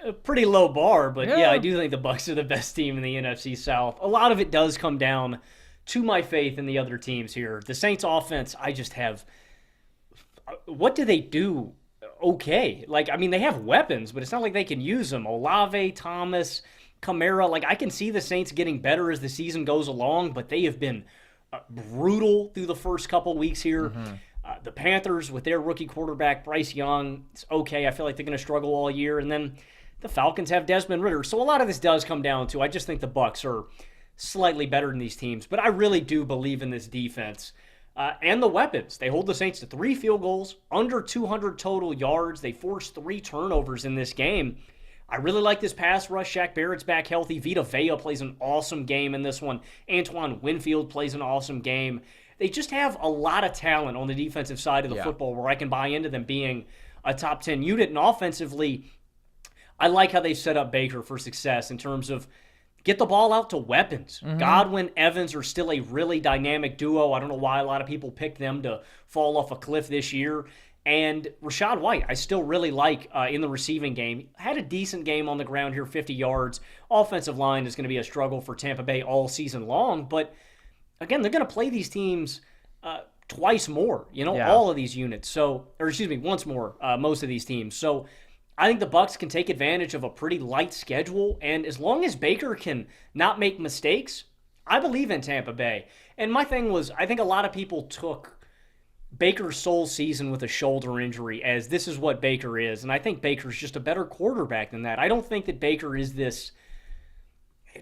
A pretty low bar, but yeah, I do think the Bucs are the best team in the NFC South. A lot of it does come down to my faith in the other teams here. The Saints offense, I just have... What do they do? Okay. Like, I mean, they have weapons, but it's not like they can use them. Olave, Thomas, Kamara. Like, I can see the Saints getting better as the season goes along, but they have been brutal through the first couple weeks here. The Panthers, with their rookie quarterback, Bryce Young, it's okay. I feel like they're going to struggle all year. And then the Falcons have Desmond Ridder. So a lot of this does come down to, I just think the Bucs are slightly better than these teams. But I really do believe in this defense. And the weapons. They hold the Saints to 3 field goals, under 200 total yards. They forced 3 turnovers in this game. I really like this pass rush. Shaq Barrett's back healthy. Vita Vea plays an awesome game in this one. Antoine Winfield plays an awesome game. They just have a lot of talent on the defensive side of the football where I can buy into them being a top 10 unit. And offensively, I like how they set up Baker for success in terms of get the ball out to weapons. Godwin, Evans are still a really dynamic duo. I don't know why a lot of people picked them to fall off a cliff this year. And Rachaad White, I still really like in the receiving game. Had a decent game on the ground here, 50 yards. Offensive line is going to be a struggle for Tampa Bay all season long. But, again, they're going to play these teams twice more, all of these units. So, or excuse me, once more, most of these teams. So, I think the Bucs can take advantage of a pretty light schedule, and as long as Baker can not make mistakes, I believe in Tampa Bay. And my thing was, I think a lot of people took Baker's sole season with a shoulder injury as this is what Baker is, and I think Baker's just a better quarterback than that. I don't think that Baker is this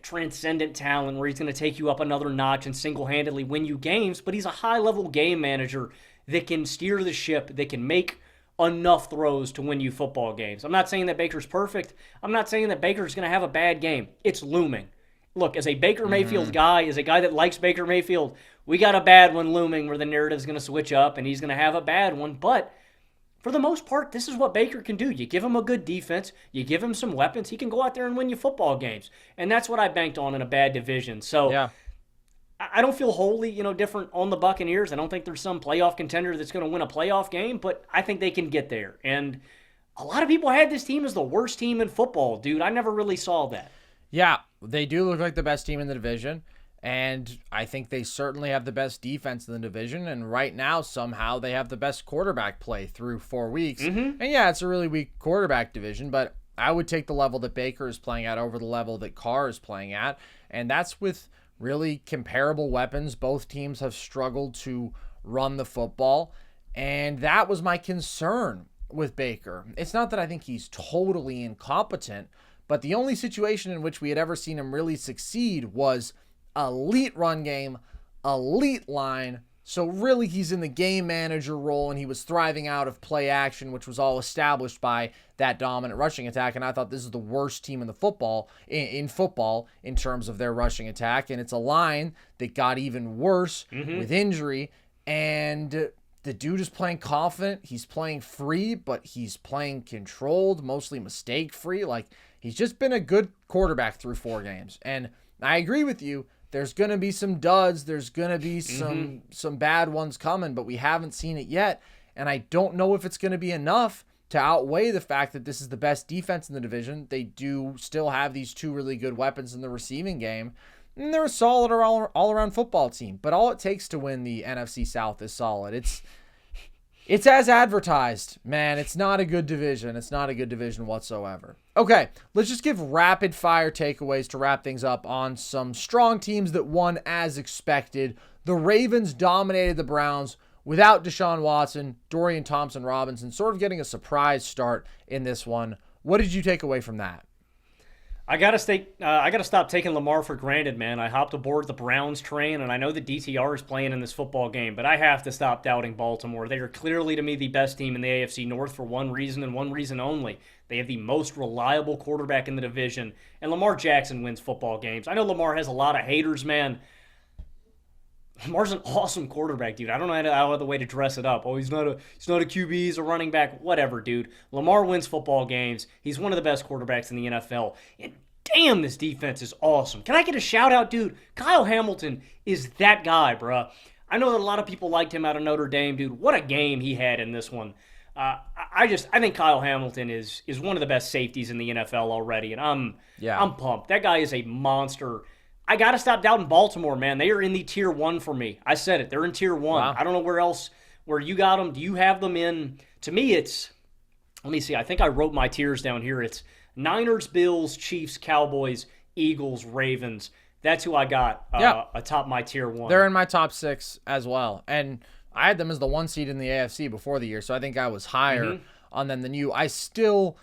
transcendent talent where he's going to take you up another notch and single-handedly win you games, but he's a high-level game manager that can steer the ship, that can make enough throws to win you football games. I'm not saying that Baker's perfect. I'm not saying that Baker's going to have a bad game. It's looming. Look, as a Baker Mayfield guy, as a guy that likes Baker Mayfield, we got a bad one looming where the narrative's going to switch up and he's going to have a bad one. But for the most part, this is what Baker can do. You give him a good defense, you give him some weapons, he can go out there and win you football games. And that's what I banked on in a bad division. So I don't feel wholly, different on the Buccaneers. I don't think there's some playoff contender that's going to win a playoff game, but I think they can get there. And a lot of people had this team as the worst team in football, dude. I never really saw that. Yeah, they do look like the best team in the division, and I think they certainly have the best defense in the division, and right now, somehow, they have the best quarterback play through 4 weeks. And yeah, it's a really weak quarterback division, but I would take the level that Baker is playing at over the level that Carr is playing at, and that's with really comparable weapons. Both teams have struggled to run the football, and that was my concern with Baker. It's not that I think he's totally incompetent, but the only situation in which we had ever seen him really succeed was elite run game, elite line. So really he's in the game manager role, and he was thriving out of play action, which was all established by that dominant rushing attack. And I thought this is the worst team in the football in terms of their rushing attack. And it's a line that got even worse with injury. And the dude is playing confident. He's playing free, but he's playing controlled, mostly mistake-free. Like, he's just been a good quarterback through 4 games. And I agree with you. There's going to be some duds. There's going to be some bad ones coming, but we haven't seen it yet. And I don't know if it's going to be enough to outweigh the fact that this is the best defense in the division. They do still have these two really good weapons in the receiving game. And they're a solid all-around football team. But all it takes to win the NFC South is solid. It's as advertised, man. It's not a good division. It's not a good division whatsoever. Okay, let's just give rapid-fire takeaways to wrap things up on some strong teams that won as expected. The Ravens dominated the Browns without Deshaun Watson, Dorian Thompson-Robinson, sort of getting a surprise start in this one. What did you take away from that? I gotta stop taking Lamar for granted, man. I hopped aboard the Browns train, and I know the DTR is playing in this football game, but I have to stop doubting Baltimore. They are clearly, to me, the best team in the AFC North for one reason and one reason only. They have the most reliable quarterback in the division, and Lamar Jackson wins football games. I know Lamar has a lot of haters, man. Lamar's an awesome quarterback, dude. I don't know how other way to dress it up. Oh, he's not a QB, he's a running back. Whatever, dude. Lamar wins football games. He's one of the best quarterbacks in the NFL. And damn, this defense is awesome. Can I get a shout out, dude? Kyle Hamilton is that guy, bruh. I know that a lot of people liked him out of Notre Dame, dude. What a game he had in this one. I think Kyle Hamilton is one of the best safeties in the NFL already, and I'm pumped. That guy is a monster. I got to stop doubting Baltimore, man. They are in the tier 1 for me. I said it. They're in tier 1. Wow. I don't know where you got them. Do you have them in? To me, let me see. I think I wrote my tiers down here. It's Niners, Bills, Chiefs, Cowboys, Eagles, Ravens. That's who I got atop my tier 1. They're in my top 6 as well. And I had them as the 1 seed in the AFC before the year, so I think I was higher on them than you. I still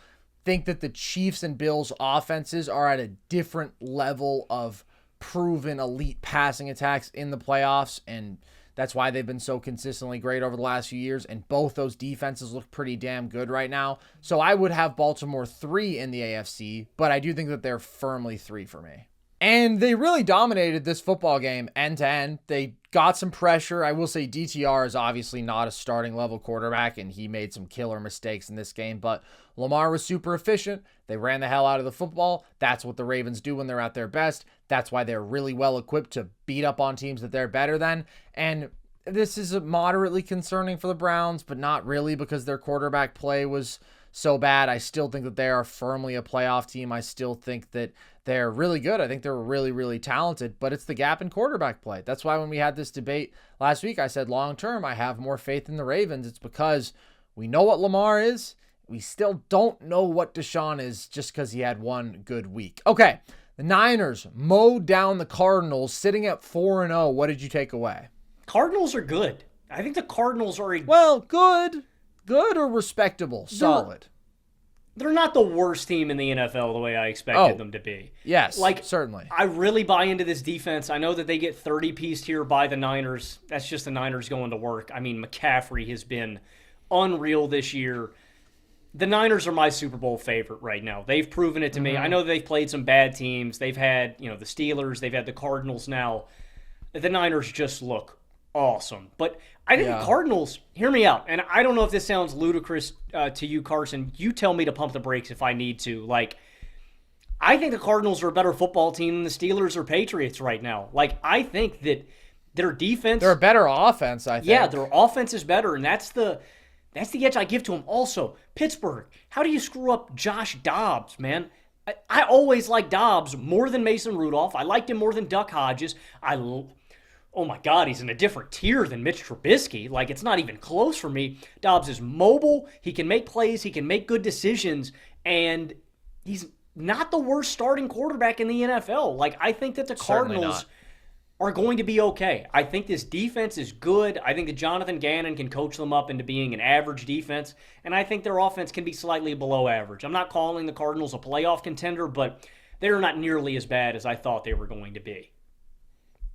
think that the Chiefs and Bills offenses are at a different level of proven elite passing attacks in the playoffs, and that's why they've been so consistently great over the last few years, and both those defenses look pretty damn good right now. So I would have Baltimore 3 in the AFC, but I do think that they're firmly 3 for me. And they really dominated this football game end to end. They got some pressure. I will say DTR is obviously not a starting level quarterback, and he made some killer mistakes in this game, but Lamar was super efficient. They ran the hell out of the football. That's what the Ravens do when they're at their best. That's why they're really well equipped to beat up on teams that they're better than. And this is moderately concerning for the Browns, but not really, because their quarterback play was so bad. I still think that they are firmly a playoff team. I still think that they're really good. I think they're really, really talented, but it's the gap in quarterback play. That's why when we had this debate last week, I said long term, I have more faith in the Ravens. It's because we know what Lamar is. We still don't know what Deshaun is just because he had one good week. Okay, the Niners mowed down the Cardinals, sitting at 4-0. What did you take away? Cardinals are good. I think the Cardinals are good or respectable, solid. They're not the worst team in the NFL the way I expected them to be. Yes, certainly. I really buy into this defense. I know that they get 30-pieced here by the Niners. That's just the Niners going to work. I mean, McCaffrey has been unreal this year. The Niners are my Super Bowl favorite right now. They've proven it to me. I know they've played some bad teams. They've had, the Steelers. They've had the Cardinals now. The Niners just look awesome. But I think the Cardinals, hear me out, and I don't know if this sounds ludicrous to you, Carson. You tell me to pump the brakes if I need to. I think the Cardinals are a better football team than the Steelers or Patriots right now. I think that their defense... They're a better offense, I think. Yeah, their offense is better, and that's the edge I give to them. Also, Pittsburgh, how do you screw up Josh Dobbs, man? I always liked Dobbs more than Mason Rudolph. I liked him more than Duck Hodges. Oh my God, he's in a different tier than Mitch Trubisky. It's not even close for me. Dobbs is mobile. He can make plays. He can make good decisions. And he's not the worst starting quarterback in the NFL. I think that the Cardinals are going to be okay. I think this defense is good. I think that Jonathan Gannon can coach them up into being an average defense. And I think their offense can be slightly below average. I'm not calling the Cardinals a playoff contender, but they're not nearly as bad as I thought they were going to be.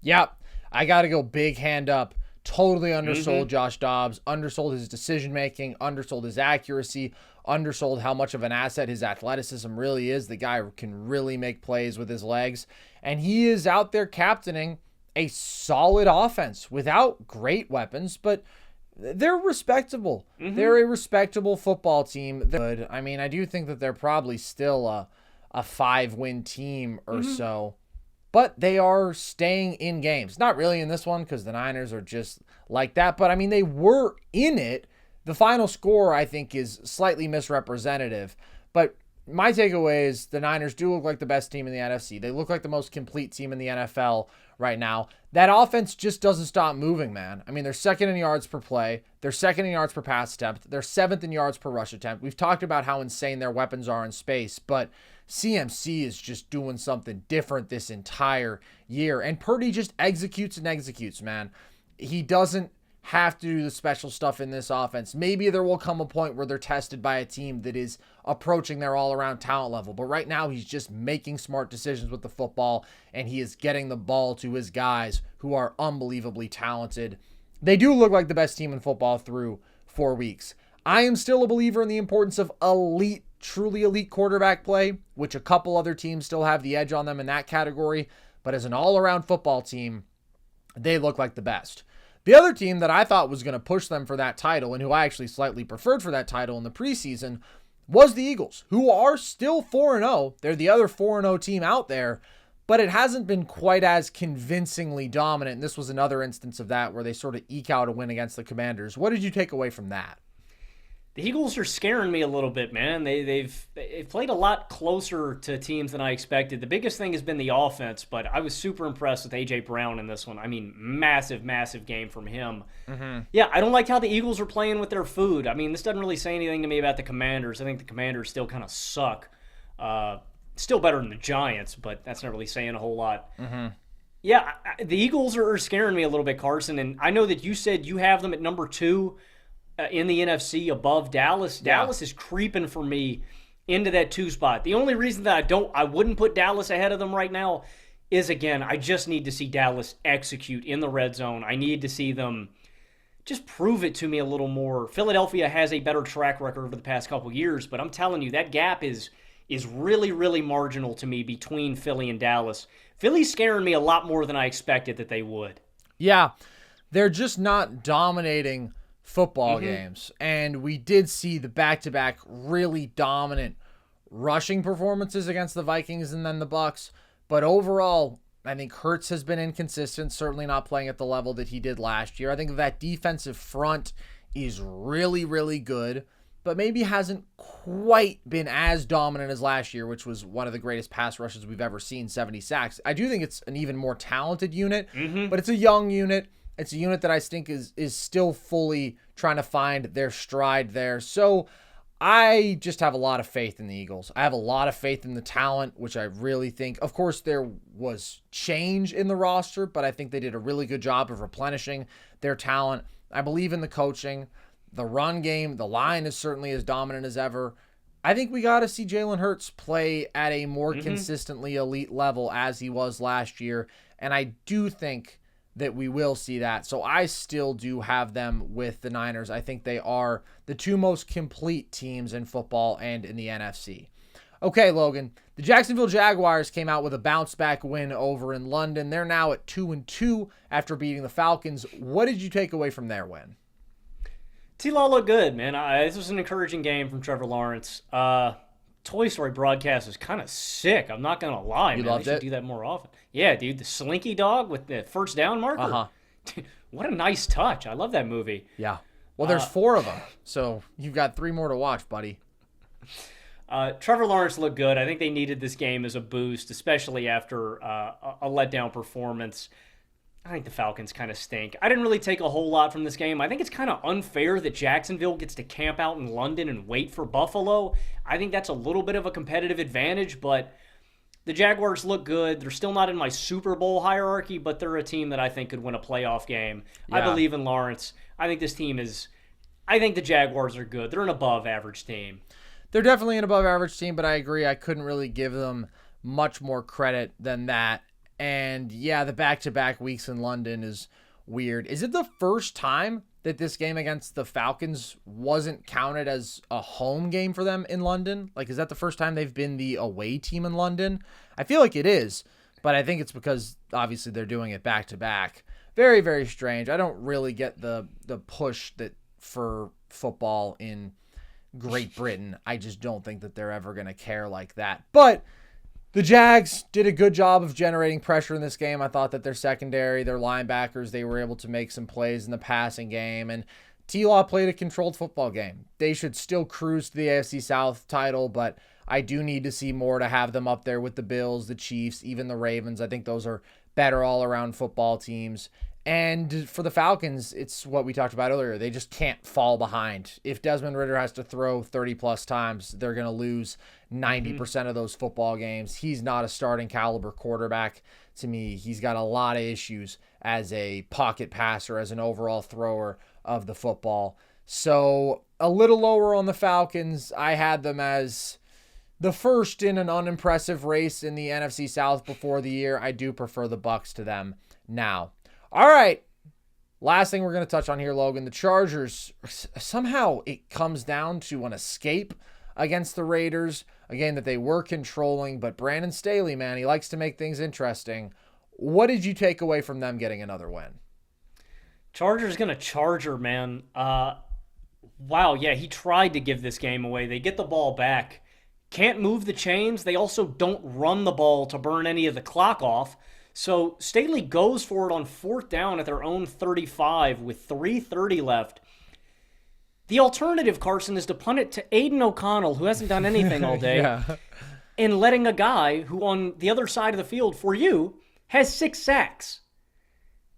Yep. I got to go big hand up. Totally undersold Josh Dobbs, undersold his decision-making, undersold his accuracy, undersold how much of an asset his athleticism really is. The guy can really make plays with his legs. And he is out there captaining a solid offense without great weapons, but they're respectable. They're a respectable football team. Good. I mean, I do think that they're probably still a 5-win team or so. But they are staying in games. Not really in this one because the Niners are just like that. But, I mean, they were in it The final score, I think, is slightly misrepresentative, but my takeaway is the Niners do look like the best team in the NFC. They look like the most complete team in the NFL right now. That offense just doesn't stop moving, man. I mean, they're second in yards per play. They're second in yards per pass attempt. They're seventh in yards per rush attempt. We've talked about how insane their weapons are in space, but CMC is just doing something different this entire year. And Purdy just executes and executes, man. He doesn't have to do the special stuff in this offense. Maybe there will come a point where they're tested by a team that is approaching their all-around talent level. But right now, he's just making smart decisions with the football, and he is getting the ball to his guys who are unbelievably talented. They do look like the best team in football through 4 weeks. I am still a believer in the importance of elite, truly elite quarterback play, which a couple other teams still have the edge on them in that category. But as an all-around football team, they look like the best. The other team that I thought was going to push them for that title, and who I actually slightly preferred for that title in the preseason, was the Eagles, who are still 4-0. They're the other 4-0 team out there, but it hasn't been quite as convincingly dominant. And this was another instance of that where they sort of eke out a win against the Commanders. What did you take away from that? The Eagles are scaring me a little bit, man. They've played a lot closer to teams than I expected. The biggest thing has been the offense, but I was super impressed with A.J. Brown in this one. I mean, massive, massive game from him. Mm-hmm. Yeah, I don't like how the Eagles are playing with their food. I mean, this doesn't really say anything to me about the Commanders. I think the Commanders still kind of suck. Still better than the Giants, but that's not really saying a whole lot. Mm-hmm. Yeah, the Eagles are scaring me a little bit, Carson, and I know that you said you have them at number 2. In the NFC above Dallas. Yeah. Dallas is creeping for me into that 2 spot. The only reason that I wouldn't put Dallas ahead of them right now is, again, I just need to see Dallas execute in the red zone. I need to see them just prove it to me a little more. Philadelphia has a better track record over the past couple years, but I'm telling you, that gap is really, really marginal to me between Philly and Dallas. Philly's scaring me a lot more than I expected that they would. Yeah, they're just not dominating football games, and we did see the back-to-back really dominant rushing performances against the Vikings and then the Bucs, but overall I think Hurts has been inconsistent, certainly not playing at the level that he did last year. I think that defensive front is really, really good, but maybe hasn't quite been as dominant as last year, which was one of the greatest pass rushes we've ever seen, 70 sacks. I do think it's an even more talented unit, but it's a young unit. It's a unit that I think is still fully trying to find their stride there. So I just have a lot of faith in the Eagles. I have a lot of faith in the talent, which I really think, of course, there was change in the roster, but I think they did a really good job of replenishing their talent. I believe in the coaching, the run game. The line is certainly as dominant as ever. I think we got to see Jalen Hurts play at a more consistently elite level as he was last year. And I do think that we will see that. So I still do have them with the Niners. I think they are the 2 most complete teams in football and in the NFC. Okay, Logan, the Jacksonville Jaguars came out with a bounce-back win over in London. They're now at 2-2 after beating the Falcons. What did you take away from their win? T-Law looked good, man. This was an encouraging game from Trevor Lawrence. Toy Story broadcast was kind of sick. I'm not going to lie, man. Loved they should it? do that more often. Yeah, dude, the Slinky dog with the first down marker. Uh-huh. Dude, what a nice touch. I love that movie. Yeah. Well, there's 4 of them, so you've got 3 more to watch, buddy. Trevor Lawrence looked good. I think they needed this game as a boost, especially after a letdown performance. I think the Falcons kind of stink. I didn't really take a whole lot from this game. I think it's kind of unfair that Jacksonville gets to camp out in London and wait for Buffalo. I think that's a little bit of a competitive advantage, but the Jaguars look good. They're still not in my Super Bowl hierarchy, but they're a team that I think could win a playoff game. Yeah. I believe in Lawrence. I think this team is – I think the Jaguars are good. They're an above-average team. They're definitely an above-average team, but I agree. I couldn't really give them much more credit than that. And, yeah, the back-to-back weeks in London is weird. Is it the first time that this game against the Falcons wasn't counted as a home game for them in London? Like, is that the first time they've been the away team in London? I feel like it is, but I think it's because, obviously, they're doing it back-to-back. Very, very strange. I don't really get the push that for football in Great Britain. I just don't think that they're ever going to care like that. But the Jags did a good job of generating pressure in this game. I thought that their secondary, their linebackers, they were able to make some plays in the passing game. And T-Law played a controlled football game. They should still cruise to the AFC South title, but I do need to see more to have them up there with the Bills, the Chiefs, even the Ravens. I think those are better all-around football teams. And for the Falcons, it's what we talked about earlier. They just can't fall behind. If Desmond Ridder has to throw 30-plus times, they're going to lose 90% of those football games. He's not a starting caliber quarterback to me. He's got a lot of issues as a pocket passer, as an overall thrower of the football. So a little lower on the Falcons. I had them as the first in an unimpressive race in the NFC South before the year. I do prefer the Bucs to them now. All right. Last thing we're going to touch on here, Logan. The Chargers, somehow it comes down to an escape against the Raiders. Again, that they were controlling, but Brandon Staley, man, he likes to make things interesting. What did you take away from them getting another win? Chargers going to Charger, man. Wow, yeah, he tried to give this game away. They get the ball back. Can't move the chains. They also don't run the ball to burn any of the clock off. So Staley goes for it on 4th down at their own 35 with 3:30 left. The alternative, Carson, is to punt it to Aiden O'Connell, who hasn't done anything all day, and letting a guy who on the other side of the field for you has 6 sacks.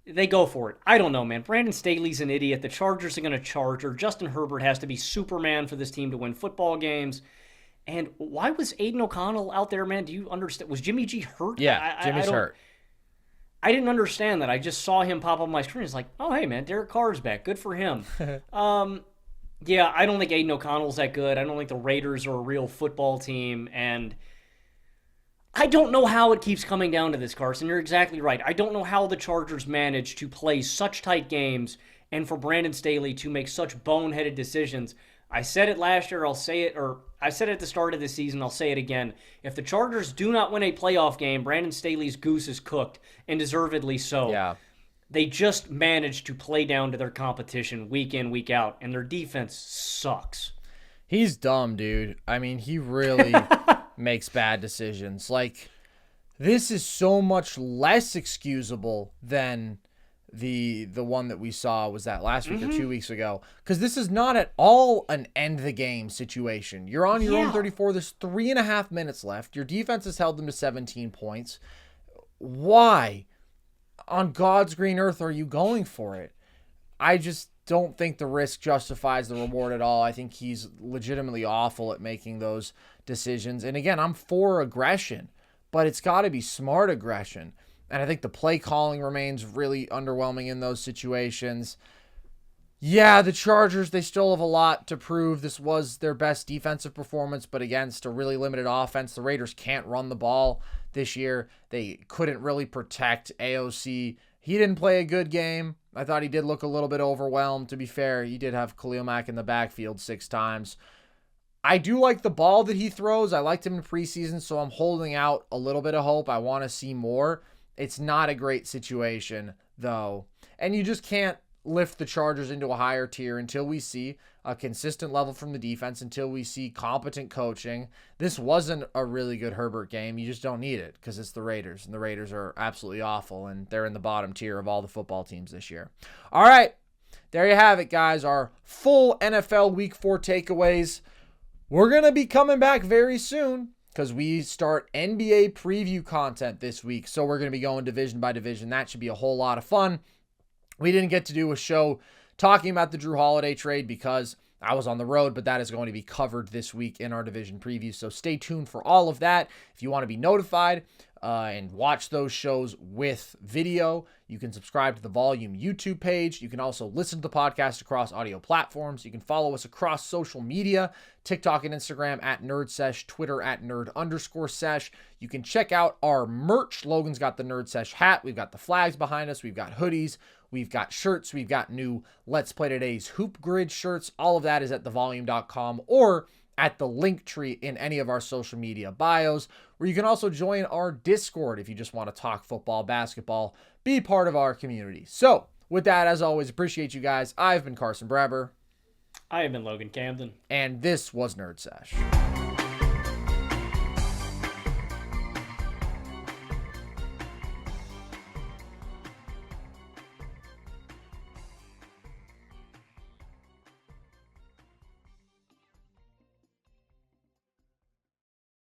They go for it. I don't know, man. Brandon Staley's an idiot. The Chargers are going to Charger. Justin Herbert has to be Superman for this team to win football games. And why was Aiden O'Connell out there, man? Do you understand? Was Jimmy G hurt? Yeah, Jimmy's hurt. I didn't understand that. I just saw him pop up on my screen. It's like, oh, hey, man, Derek Carr's back. Good for him. Yeah, I don't think Aiden O'Connell's that good. I don't think the Raiders are a real football team. And I don't know how it keeps coming down to this, Carson. You're exactly right. I don't know how the Chargers manage to play such tight games and for Brandon Staley to make such boneheaded decisions. I said it last year, I'll say it, or I said it at the start of the season, I'll say it again. If the Chargers do not win a playoff game, Brandon Staley's goose is cooked, and deservedly so. Yeah. They just manage to play down to their competition week in, week out, and their defense sucks. He's dumb, dude. I mean, he really makes bad decisions. Like, this is so much less excusable than the one that we saw, was that last week or 2 weeks ago, because this is not at all an end the game situation. You're on your own 34. There's 3.5 minutes left. Your defense has held them to 17 points. Why on God's green earth are you going for it? I just don't think the risk justifies the reward at all. I think he's legitimately awful at making those decisions. And again, I'm for aggression, but it's got to be smart aggression. And I think the play calling remains really underwhelming in those situations. Yeah, the Chargers, they still have a lot to prove. This was their best defensive performance, but against a really limited offense. The Raiders can't run the ball this year. They couldn't really protect AOC. He didn't play a good game. I thought he did look a little bit overwhelmed. To be fair, he did have Khalil Mack in the backfield 6 times. I do like the ball that he throws. I liked him in preseason, so I'm holding out a little bit of hope. I want to see more. It's not a great situation, though. And you just can't lift the Chargers into a higher tier until we see a consistent level from the defense, until we see competent coaching. This wasn't a really good Herbert game. You just don't need it because it's the Raiders, and the Raiders are absolutely awful, and they're in the bottom tier of all the football teams this year. All right, there you have it, guys. Our full NFL Week 4 takeaways. We're going to be coming back very soon, because we start NBA preview content this week. So we're going to be going division by division. That should be a whole lot of fun. We didn't get to do a show talking about the Drew Holiday trade because I was on the road, but that is going to be covered this week in our division preview. So stay tuned for all of that. If you want to be notified and watch those shows with video, you can subscribe to the Volume YouTube page. You can also listen to the podcast across audio platforms. You can follow us across social media, TikTok and Instagram at NerdSesh, Twitter at Nerd_Sesh. You can check out our merch. Logan's got the NerdSesh hat. We've got the flags behind us. We've got hoodies. We've got shirts. We've got new Let's Play Today's Hoop Grid shirts. All of that is at thevolume.com or at the link tree in any of our social media bios, where you can also join our Discord if you just want to talk football, basketball, be part of our community. So with that, as always, appreciate you guys. I've been Carson Breber. I have been Logan Camden. And this was Nerd Sesh.